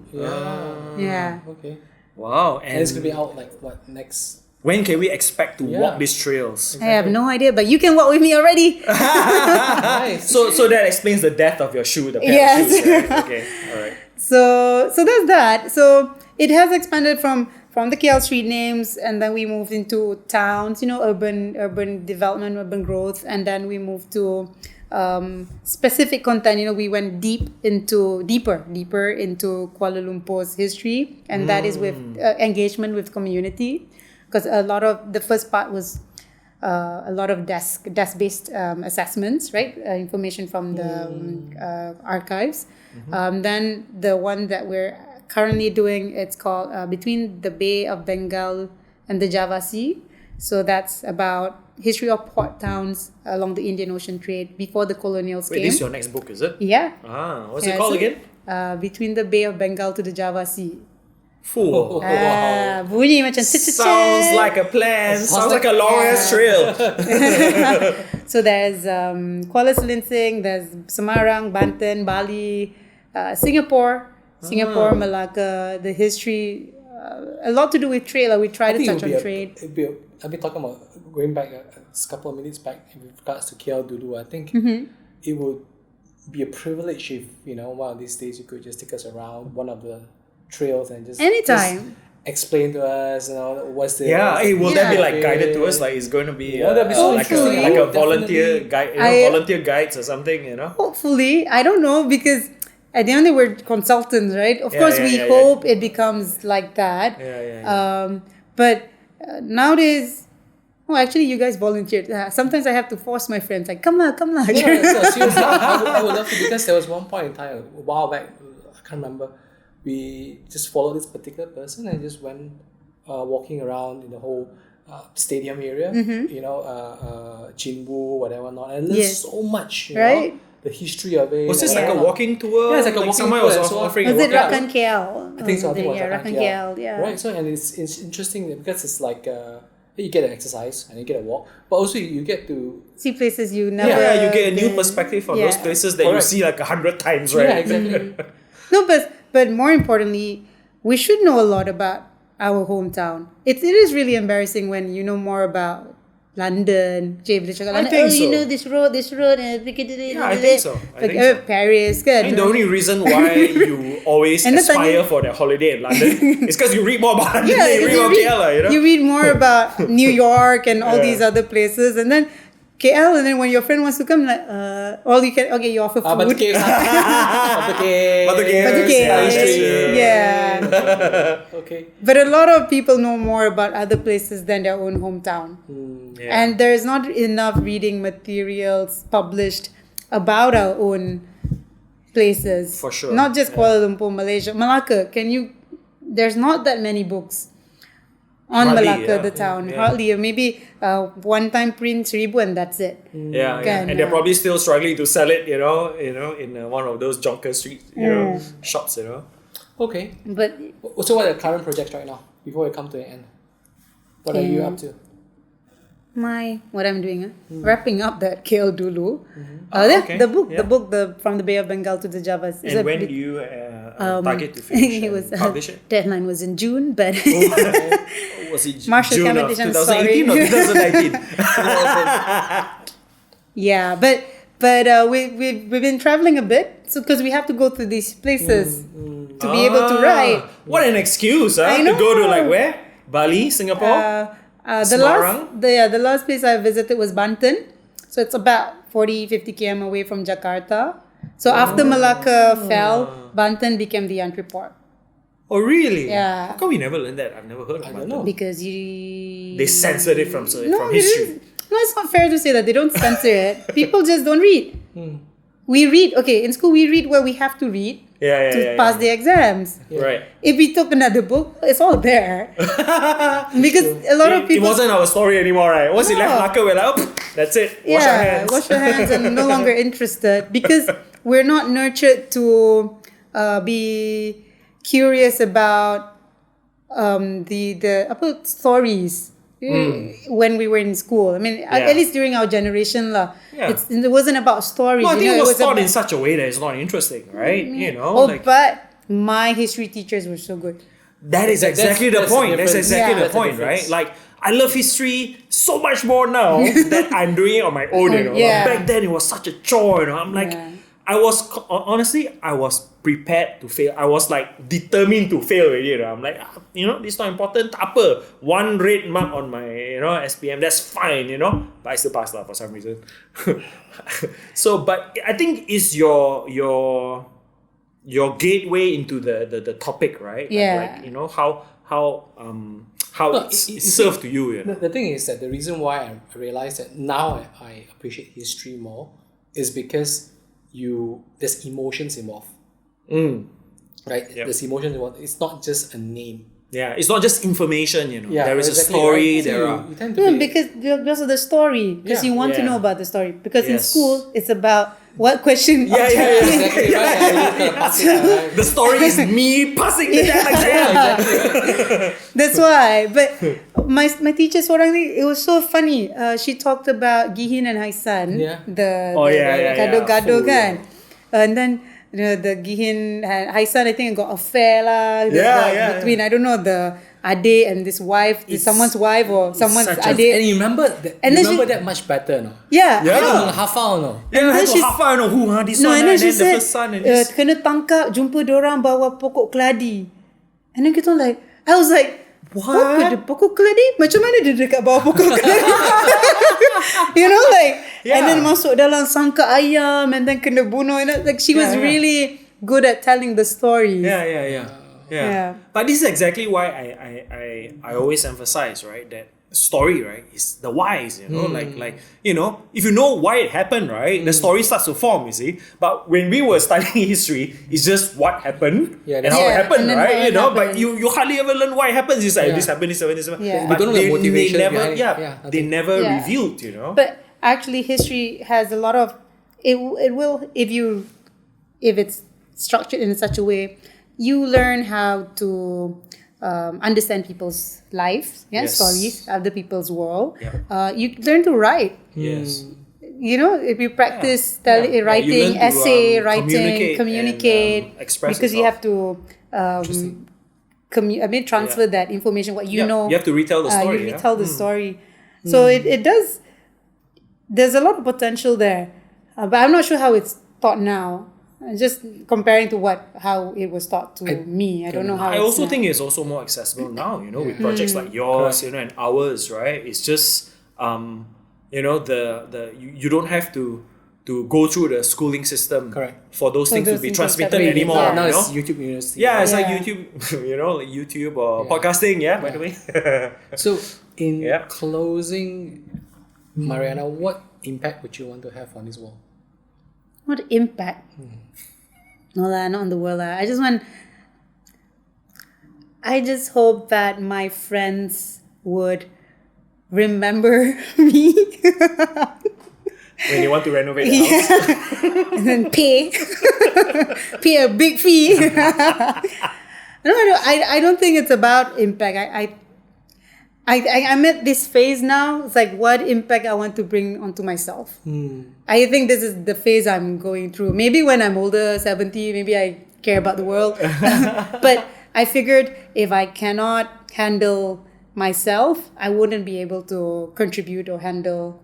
[SPEAKER 1] Yeah.
[SPEAKER 3] Okay.
[SPEAKER 2] Wow.
[SPEAKER 3] And it's gonna be out like what next?
[SPEAKER 2] When can we expect to
[SPEAKER 3] Yeah.
[SPEAKER 2] walk these trails?
[SPEAKER 1] I have no idea, but you can walk with me already.
[SPEAKER 3] Nice.
[SPEAKER 2] So that explains the death of your shoe, the pair
[SPEAKER 1] Yes.
[SPEAKER 2] of shoes, right? Okay, all right.
[SPEAKER 1] So there's that. So it has expanded from the KL street names, and then we moved into towns, urban development, urban growth, and then we moved to specific content. We went deeper into Kuala Lumpur's history, and that is with engagement with community, because a lot of the first part was a lot of desk-based assessments, right? Information from the archives. Then the one that we're currently doing, it's called Between the Bay of Bengal and the Java Sea. So that's about history of port towns along the Indian Ocean trade before the colonials
[SPEAKER 2] Wait,
[SPEAKER 1] came.
[SPEAKER 2] this is your next book, is it?
[SPEAKER 1] Yeah.
[SPEAKER 2] What's it called
[SPEAKER 1] so,
[SPEAKER 2] again?
[SPEAKER 1] Between the Bay of Bengal to the Java Sea.
[SPEAKER 2] Fool.
[SPEAKER 1] Bunyi macam
[SPEAKER 2] Sounds like a plan. Sounds like a long-ass trail.
[SPEAKER 1] So there's Kuala Selinsing, there's Semarang, Banten, Bali, Singapore, Malacca, the history, a lot to do with trade. We try to touch on trade.
[SPEAKER 3] I've been talking about going back a couple of minutes back in regards to KL Dulu. I think it would be a privilege if one of these days you could just take us around one of the trails and just
[SPEAKER 1] Anytime.
[SPEAKER 3] explain to us what's the
[SPEAKER 2] Will that be like
[SPEAKER 3] Yeah.
[SPEAKER 2] guided to us? Like it's going to be
[SPEAKER 3] that'd be so
[SPEAKER 2] like
[SPEAKER 3] interesting.
[SPEAKER 2] a volunteer
[SPEAKER 3] Definitely.
[SPEAKER 2] guide, volunteer guides or something,
[SPEAKER 1] Hopefully, I don't know, because at the end of the day, we're consultants, right? Of
[SPEAKER 2] Yeah,
[SPEAKER 1] course,
[SPEAKER 2] yeah,
[SPEAKER 1] we
[SPEAKER 2] yeah,
[SPEAKER 1] hope it becomes like that. But nowadays, actually, you guys volunteered. Sometimes I have to force my friends, like, come lah.
[SPEAKER 3] Yeah, so seriously, I would love to, because there was one point in time, a while back, I can't remember, we just followed this particular person and just went walking around in the whole stadium area, Jinbu, whatever not, and learned so much,
[SPEAKER 1] Right?
[SPEAKER 3] The history of it.
[SPEAKER 2] Was this
[SPEAKER 3] and
[SPEAKER 2] like a
[SPEAKER 3] whatnot.
[SPEAKER 2] walking tour?
[SPEAKER 3] Yeah, it's like a walking
[SPEAKER 2] someone
[SPEAKER 3] tour
[SPEAKER 2] was
[SPEAKER 3] as well.
[SPEAKER 2] offering
[SPEAKER 1] Was
[SPEAKER 2] a
[SPEAKER 1] it
[SPEAKER 2] walking
[SPEAKER 1] Rakan KL?
[SPEAKER 3] I think so. I think it was
[SPEAKER 1] Rakan KL, yeah.
[SPEAKER 3] Right. So and it's interesting because it's like you get an exercise and you get a walk, but also you get to
[SPEAKER 1] See places you never.
[SPEAKER 2] Yeah, you get a new
[SPEAKER 1] been.
[SPEAKER 2] perspective on
[SPEAKER 1] Yeah.
[SPEAKER 2] those places that you
[SPEAKER 3] Correct.
[SPEAKER 2] see like 100 times, right?
[SPEAKER 3] Yeah, exactly.
[SPEAKER 1] No, but more importantly, we should know a lot about our hometown. It is really embarrassing when you know more about London. London.
[SPEAKER 2] think so.
[SPEAKER 1] You know this road, and
[SPEAKER 2] Yeah, I think so. I think so.
[SPEAKER 1] Paris, good.
[SPEAKER 2] I think the only reason why you always
[SPEAKER 1] And that's
[SPEAKER 2] aspire
[SPEAKER 1] like-
[SPEAKER 2] for that holiday in London is because you read more about London
[SPEAKER 1] Yeah,
[SPEAKER 2] than you read about KL,
[SPEAKER 1] you read more about New York and all
[SPEAKER 2] Yeah.
[SPEAKER 1] these other places, and then KL, and then when your friend wants to come, like, you offer food.
[SPEAKER 3] Batu Caves. Batu Caves.
[SPEAKER 2] Batu Caves.
[SPEAKER 1] Batu Caves.
[SPEAKER 2] that's true.
[SPEAKER 1] Yeah.
[SPEAKER 3] Okay.
[SPEAKER 1] But a lot of people know more about other places than their own hometown.
[SPEAKER 2] Yeah.
[SPEAKER 1] And there is not enough reading materials published about our own places.
[SPEAKER 2] For sure.
[SPEAKER 1] Not just Kuala Lumpur, Malaysia. Malacca, there's not that many books on
[SPEAKER 2] Hardly,
[SPEAKER 1] Malacca,
[SPEAKER 2] yeah.
[SPEAKER 1] the town.
[SPEAKER 2] Yeah.
[SPEAKER 1] Hardly. Maybe one-time print 1,000 and that's it.
[SPEAKER 2] Yeah,
[SPEAKER 1] Kan,
[SPEAKER 2] and they're
[SPEAKER 1] yeah.
[SPEAKER 2] probably still struggling to sell it, in one of those Jonker Street, shops,
[SPEAKER 3] Okay.
[SPEAKER 1] But
[SPEAKER 3] So what are the current projects right now before we come to an end? What are you up to?
[SPEAKER 1] what I'm doing, wrapping up that KL dulu.
[SPEAKER 2] okay.
[SPEAKER 1] The book,
[SPEAKER 2] Yeah.
[SPEAKER 1] from the Bay of Bengal to the Javas. is
[SPEAKER 2] And
[SPEAKER 1] a
[SPEAKER 2] when
[SPEAKER 1] big-
[SPEAKER 2] do you target to finish
[SPEAKER 1] it was
[SPEAKER 2] and publish it?
[SPEAKER 1] deadline was in June, but
[SPEAKER 2] Was it
[SPEAKER 1] Marshall
[SPEAKER 2] June of
[SPEAKER 1] competition,
[SPEAKER 2] 2018 or 2019?
[SPEAKER 1] yeah, but we've been traveling a bit, so because we have to go to these places to be able to write.
[SPEAKER 2] What an excuse, huh?
[SPEAKER 1] I
[SPEAKER 2] To go to
[SPEAKER 1] know.
[SPEAKER 2] like where? Bali, Singapore? Semarang?
[SPEAKER 1] The last place I visited was Banten, so it's about 40-50 km away from Jakarta. So after Malacca fell, Banten became the entry port
[SPEAKER 2] Oh, really?
[SPEAKER 1] Yeah.
[SPEAKER 2] How come we never learned that? I've never heard of
[SPEAKER 3] don't
[SPEAKER 2] it.
[SPEAKER 3] know.
[SPEAKER 1] because you
[SPEAKER 2] They censored it from
[SPEAKER 1] no,
[SPEAKER 2] history.
[SPEAKER 1] No, it's not fair to say that they don't censor it. People just don't read. We read, in school we read what we have to read to pass the exams.
[SPEAKER 2] Right.
[SPEAKER 1] If we took another book, it's all there. Because a lot of
[SPEAKER 2] It
[SPEAKER 1] people...
[SPEAKER 2] wasn't our story anymore, right? Once you left
[SPEAKER 1] No.
[SPEAKER 2] Malacca, we're like, oh, that's it. Wash our hands.
[SPEAKER 1] Wash your hands and no longer interested because we're not nurtured to be curious about the stories when we were in school. I mean, at least during our generation,
[SPEAKER 2] Yeah.
[SPEAKER 1] it wasn't about stories.
[SPEAKER 2] No, I think it was taught
[SPEAKER 1] about-
[SPEAKER 2] in such a way that it's not interesting, right? You know,
[SPEAKER 1] but my history teachers were so good.
[SPEAKER 2] that is exactly the
[SPEAKER 3] that's the
[SPEAKER 2] point. That's
[SPEAKER 3] difference.
[SPEAKER 2] exactly
[SPEAKER 1] Yeah.
[SPEAKER 2] the
[SPEAKER 3] That's the
[SPEAKER 2] point, right?
[SPEAKER 3] difference.
[SPEAKER 2] Like, I love history so much more now that I'm doing it on my own, you know.
[SPEAKER 1] Yeah.
[SPEAKER 2] Back then, it was such a chore, you know. I'm like,
[SPEAKER 1] Yeah.
[SPEAKER 2] honestly, I was prepared to fail. I was like determined to fail already, you know. I'm like, this is not important. Tak apa. One red mark on my, SPM, that's fine, you know. But I still passed for some reason. So, but I think it's your gateway into the topic, right?
[SPEAKER 1] Yeah.
[SPEAKER 2] Like, how
[SPEAKER 3] No,
[SPEAKER 2] it's
[SPEAKER 3] it-
[SPEAKER 2] served to you, you know.
[SPEAKER 3] The thing is that the reason why I realized that now I appreciate history more is because there's emotions involved. Right?
[SPEAKER 2] Yep.
[SPEAKER 3] There's emotions involved. It's not just a name.
[SPEAKER 2] Yeah, it's not just information, you know.
[SPEAKER 3] Yeah,
[SPEAKER 2] There is
[SPEAKER 3] exactly,
[SPEAKER 2] a story,
[SPEAKER 3] right? So
[SPEAKER 2] there
[SPEAKER 3] you-
[SPEAKER 2] are...
[SPEAKER 3] you tend to
[SPEAKER 1] No,
[SPEAKER 3] be-
[SPEAKER 1] because of the story. Because
[SPEAKER 3] Yeah.
[SPEAKER 1] you want to
[SPEAKER 2] Yeah.
[SPEAKER 1] know about the story. Because in
[SPEAKER 2] Yes.
[SPEAKER 1] school, it's about what question.
[SPEAKER 2] Yeah,
[SPEAKER 3] exactly right. And you kind of pass it, right?
[SPEAKER 2] The story is me passing the damn exam.
[SPEAKER 1] That's why. But my teacher seorang ni, it was so funny. She talked about Gihin and Haisan.
[SPEAKER 3] Yeah.
[SPEAKER 1] The
[SPEAKER 2] Fuh,
[SPEAKER 1] gado-gado kan. And then the Gihin and Haisan, I think got affair lah. Between I don't know the adik and this wife, someone's wife or someone's
[SPEAKER 2] such a-
[SPEAKER 3] And
[SPEAKER 1] adik.
[SPEAKER 3] you remember that,
[SPEAKER 1] And then
[SPEAKER 3] that much better, no?
[SPEAKER 1] Yeah.
[SPEAKER 2] Yeah.
[SPEAKER 1] I know.
[SPEAKER 3] Hafal, no?
[SPEAKER 2] Yeah, I
[SPEAKER 1] then
[SPEAKER 2] had to
[SPEAKER 1] she's-
[SPEAKER 2] half I know who, this
[SPEAKER 1] No,
[SPEAKER 2] one,
[SPEAKER 1] and then
[SPEAKER 2] and
[SPEAKER 1] she
[SPEAKER 2] then the
[SPEAKER 1] said,
[SPEAKER 2] first son and this.
[SPEAKER 1] kena tangkap, jumpa diorang bawa pokok keladi. And then kita like, I was like,
[SPEAKER 2] What?
[SPEAKER 1] Apa dia pokok keladi? Macam mana dia dekat bawah pokok keladi? You know, like,
[SPEAKER 2] Yeah.
[SPEAKER 1] and then masuk dalam sangka ayam and then kena bunuh. Like, she was
[SPEAKER 2] Yeah.
[SPEAKER 1] really good at telling the stories.
[SPEAKER 2] Yeah.
[SPEAKER 1] Yeah.
[SPEAKER 2] But this is exactly why I always emphasize, right, that story, right, is the whys, you know, like if you know why it happened, right, the story starts to form, you see. But when we were studying history, it's just what happened
[SPEAKER 3] Yeah,
[SPEAKER 2] and
[SPEAKER 3] that's
[SPEAKER 2] how it
[SPEAKER 1] it.
[SPEAKER 2] happened,
[SPEAKER 1] And then
[SPEAKER 2] right?
[SPEAKER 1] how
[SPEAKER 2] You
[SPEAKER 1] it
[SPEAKER 2] know, but
[SPEAKER 1] happened.
[SPEAKER 2] you hardly ever learn why it happens. It's like
[SPEAKER 3] Yeah.
[SPEAKER 2] this happened.
[SPEAKER 1] Yeah.
[SPEAKER 2] But
[SPEAKER 3] You don't know the motivation
[SPEAKER 2] they never,
[SPEAKER 3] behind it.
[SPEAKER 2] yeah,
[SPEAKER 3] Yeah,
[SPEAKER 2] they
[SPEAKER 3] nothing.
[SPEAKER 2] never
[SPEAKER 1] Yeah.
[SPEAKER 2] revealed, you know.
[SPEAKER 1] But actually, history has a lot of it will if it's structured in such a way, you learn how to understand people's lives,
[SPEAKER 2] Yes.
[SPEAKER 1] stories, other people's world.
[SPEAKER 2] Yeah.
[SPEAKER 1] You learn to write.
[SPEAKER 2] Yes.
[SPEAKER 1] You know, if you practice
[SPEAKER 2] Yeah, you
[SPEAKER 1] writing,
[SPEAKER 2] learn to,
[SPEAKER 1] essay,
[SPEAKER 2] communicate
[SPEAKER 1] communicate,
[SPEAKER 2] and, express
[SPEAKER 1] because you
[SPEAKER 2] yourself.
[SPEAKER 1] have to transfer that information, what you
[SPEAKER 2] Yeah,
[SPEAKER 1] know.
[SPEAKER 2] you have to retell the story,
[SPEAKER 1] You
[SPEAKER 2] yeah?
[SPEAKER 1] retell the story. So it does. There's a lot of potential there, but I'm not sure how it's taught now. Just comparing to how it was taught to me, I don't know how.
[SPEAKER 2] I
[SPEAKER 1] it's
[SPEAKER 2] also
[SPEAKER 1] now.
[SPEAKER 2] think it's also more accessible now, you know, with projects like yours, you know, and ours, right? It's just, you know, you don't have to go through the schooling system
[SPEAKER 3] Correct.
[SPEAKER 2] for those things to
[SPEAKER 1] those
[SPEAKER 2] be
[SPEAKER 1] things to
[SPEAKER 2] transmitted
[SPEAKER 1] separate.
[SPEAKER 2] anymore.
[SPEAKER 1] Yeah.
[SPEAKER 3] Now
[SPEAKER 2] You
[SPEAKER 3] it's
[SPEAKER 2] know?
[SPEAKER 3] YouTube University.
[SPEAKER 2] Yeah, it's like
[SPEAKER 1] Yeah.
[SPEAKER 2] YouTube, you know, like YouTube or podcasting, by the way.
[SPEAKER 3] So, in
[SPEAKER 2] Yeah.
[SPEAKER 3] closing, Mariana, what impact would you want to have on this world?
[SPEAKER 1] What impact? No lah, not on the world lah. I just hope that my friends would remember me
[SPEAKER 2] When you want to renovate the house.
[SPEAKER 1] and then pay a big fee. No, I don't think it's about impact. I'm at this phase now. It's like what impact I want to bring onto myself. I think this is the phase I'm going through. Maybe when I'm older, 70, maybe I care about the world. But I figured if I cannot handle myself, I wouldn't be able to contribute or handle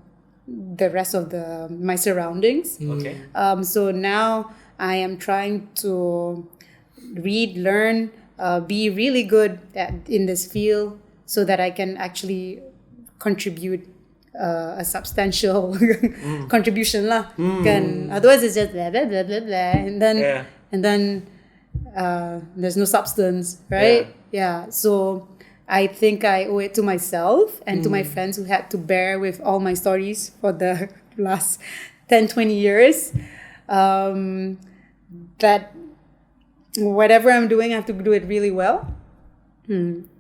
[SPEAKER 1] the rest of my surroundings.
[SPEAKER 2] Okay.
[SPEAKER 1] So now I am trying to read, learn, be really good in this field so that I can actually contribute a substantial contribution lah. Kan? Otherwise it's just blah blah blah blah blah, and then there's no substance, right? Yeah. So I think I owe it to myself and to my friends who had to bear with all my stories for the last 10-20 years, that whatever I'm doing, I have to do it really well.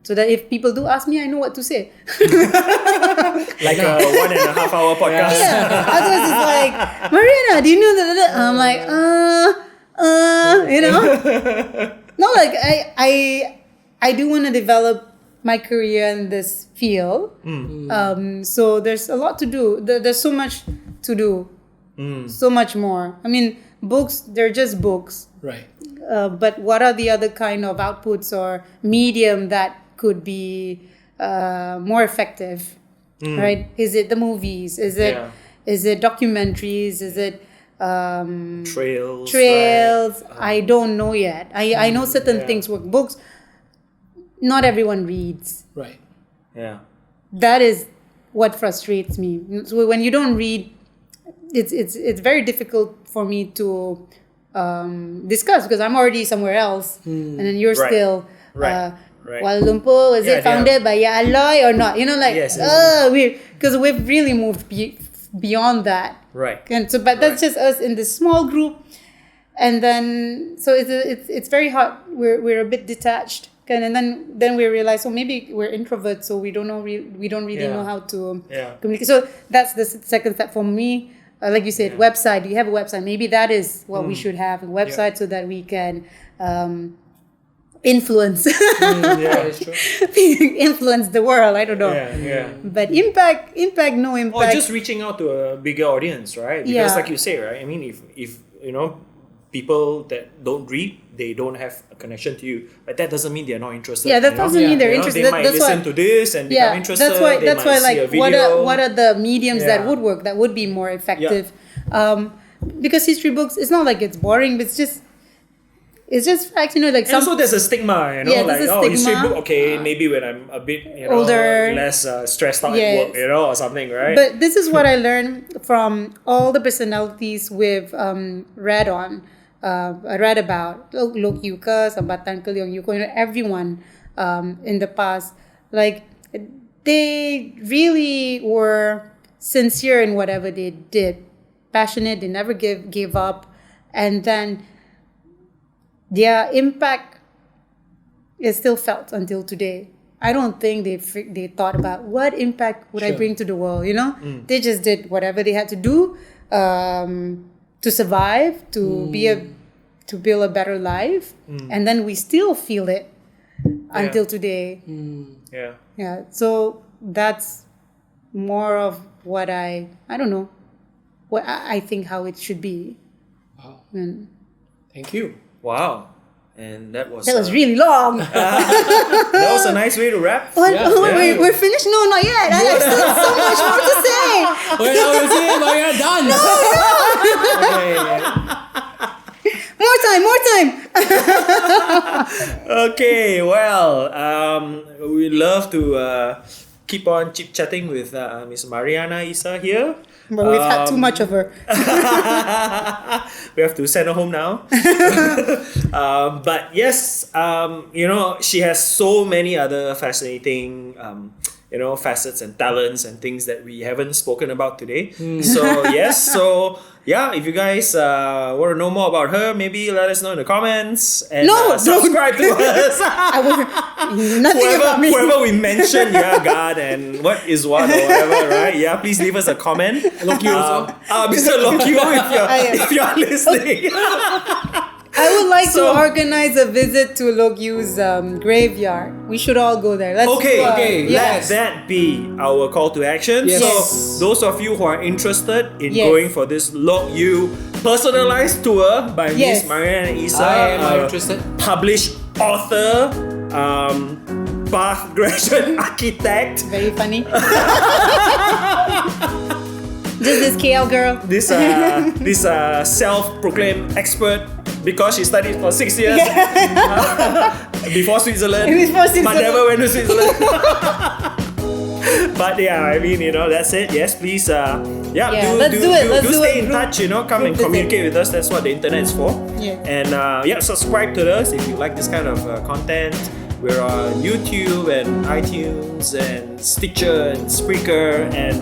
[SPEAKER 1] So that if people do ask me, I know what to say.
[SPEAKER 2] Like a 1.5 hour podcast.
[SPEAKER 1] Yeah. Otherwise it's like, Mariana, do you know that? I'm like, you know? No, like I do want to develop my career in this field. So there's a lot to do. There's so much to do. So much more. I mean, books, they're just books.
[SPEAKER 3] Right.
[SPEAKER 1] But what are the other kind of outputs or medium that could be more effective, right? Is it the movies? Is it documentaries? Is it
[SPEAKER 2] trails?
[SPEAKER 1] Right? I don't know yet. I know certain things work. Books, not everyone reads.
[SPEAKER 3] Right.
[SPEAKER 2] Yeah.
[SPEAKER 1] That is what frustrates me. So when you don't read, it's very difficult for me to discuss because I'm already somewhere else, and then you're still Kuala Lumpur. Is it founded by Ya Aloy or not? You know, like because we've really moved beyond that.
[SPEAKER 2] Right.
[SPEAKER 1] And so, but that's just us in this small group, and then so it's very hard. We're a bit detached, and then we realize, so maybe we're introverts, so we don't really know how to communicate. So that's the second step for me. Like you said, website. You have a website. Maybe that is what we should have, a website, so that we can influence.
[SPEAKER 3] It's true.
[SPEAKER 1] Influence the world. I don't know. But impact, no impact.
[SPEAKER 2] Or just reaching out to a bigger audience, right? Because like you say, right? I mean, if you know, people that don't read, they don't have a connection to you. But that doesn't mean they're not interested.
[SPEAKER 1] Yeah, that doesn't mean they're interested.
[SPEAKER 2] They might listen to this and become interested.
[SPEAKER 1] That's why
[SPEAKER 2] see a
[SPEAKER 1] like
[SPEAKER 2] video.
[SPEAKER 1] what are the mediums that would work, that would be more effective? Because history books, it's not like it's boring, but it's just facts, you know, like
[SPEAKER 2] and also there's a stigma, you know, like history book, okay, maybe when I'm a bit older, less stressed out at work, you know, or something, right?
[SPEAKER 1] But this is what I learned from all the personalities we've read on. I read about Loke Yew, Sambatan Leong Yuko, you know, everyone in the past, like they really were sincere in whatever they did, passionate. They never gave up, and then their impact is still felt until today. I don't think they thought about what impact would I bring to the world. You know, they just did whatever they had to do to survive, to build a better life, and then we still feel it until today. Yeah. So that's more of what I don't know, what I think how it should be.
[SPEAKER 3] Wow.
[SPEAKER 1] And
[SPEAKER 3] Thank you.
[SPEAKER 2] Wow. And that was
[SPEAKER 1] really long.
[SPEAKER 2] that was a nice way to wrap.
[SPEAKER 1] We're finished? No, not yet. I still have so much more to say.
[SPEAKER 3] Well, I will say we're done.
[SPEAKER 1] More time.
[SPEAKER 2] Okay, well, we love to keep on chit-chatting with Miss Mariana Isa here.
[SPEAKER 1] But we've had too much of her.
[SPEAKER 2] We have to send her home now. But yes, you know, she has so many other fascinating facets and talents and things that we haven't spoken about today. So if you guys want to know more about her, maybe let us know in the comments and subscribe to us. Whoever we mentioned, God, and what is what or whatever, right? Yeah, please leave us a comment.
[SPEAKER 3] Loke Yew also.
[SPEAKER 2] Mr. Loke Yew, if you're listening.
[SPEAKER 1] I would like
[SPEAKER 2] So-
[SPEAKER 1] to organize a visit to Loke Yew's graveyard. We should all go there. Let's
[SPEAKER 2] Okay,
[SPEAKER 1] do
[SPEAKER 2] let
[SPEAKER 1] yes.
[SPEAKER 2] that be our call to action.
[SPEAKER 3] Yes.
[SPEAKER 2] So,
[SPEAKER 1] Yes.
[SPEAKER 2] those of you who are interested in
[SPEAKER 1] Yes.
[SPEAKER 2] going for this Loke Yew personalized tour by
[SPEAKER 1] Yes.
[SPEAKER 2] Miss Mariana Isa,
[SPEAKER 3] I am interested.
[SPEAKER 2] published author, Bath graduate architect,
[SPEAKER 1] Very funny. Just this KL girl.
[SPEAKER 2] this self-proclaimed expert because she studied for 6 years before Switzerland,
[SPEAKER 1] Before Switzerland.
[SPEAKER 2] but never went to Switzerland. But yeah, I mean, that's it. Yes, please.
[SPEAKER 1] Let's do it. Let's do
[SPEAKER 2] stay
[SPEAKER 1] it.
[SPEAKER 2] in touch. Come
[SPEAKER 1] group
[SPEAKER 2] and
[SPEAKER 1] visit.
[SPEAKER 2] communicate with us. That's what the internet is for.
[SPEAKER 1] Yeah.
[SPEAKER 2] And subscribe to us if you like this kind of content. We're on YouTube and iTunes and Stitcher and Spreaker and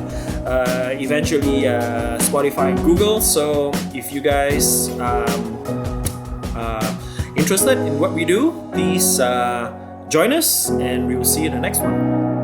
[SPEAKER 2] eventually Spotify and Google. So if you guys interested in what we do, please join us and we will see you in the next one.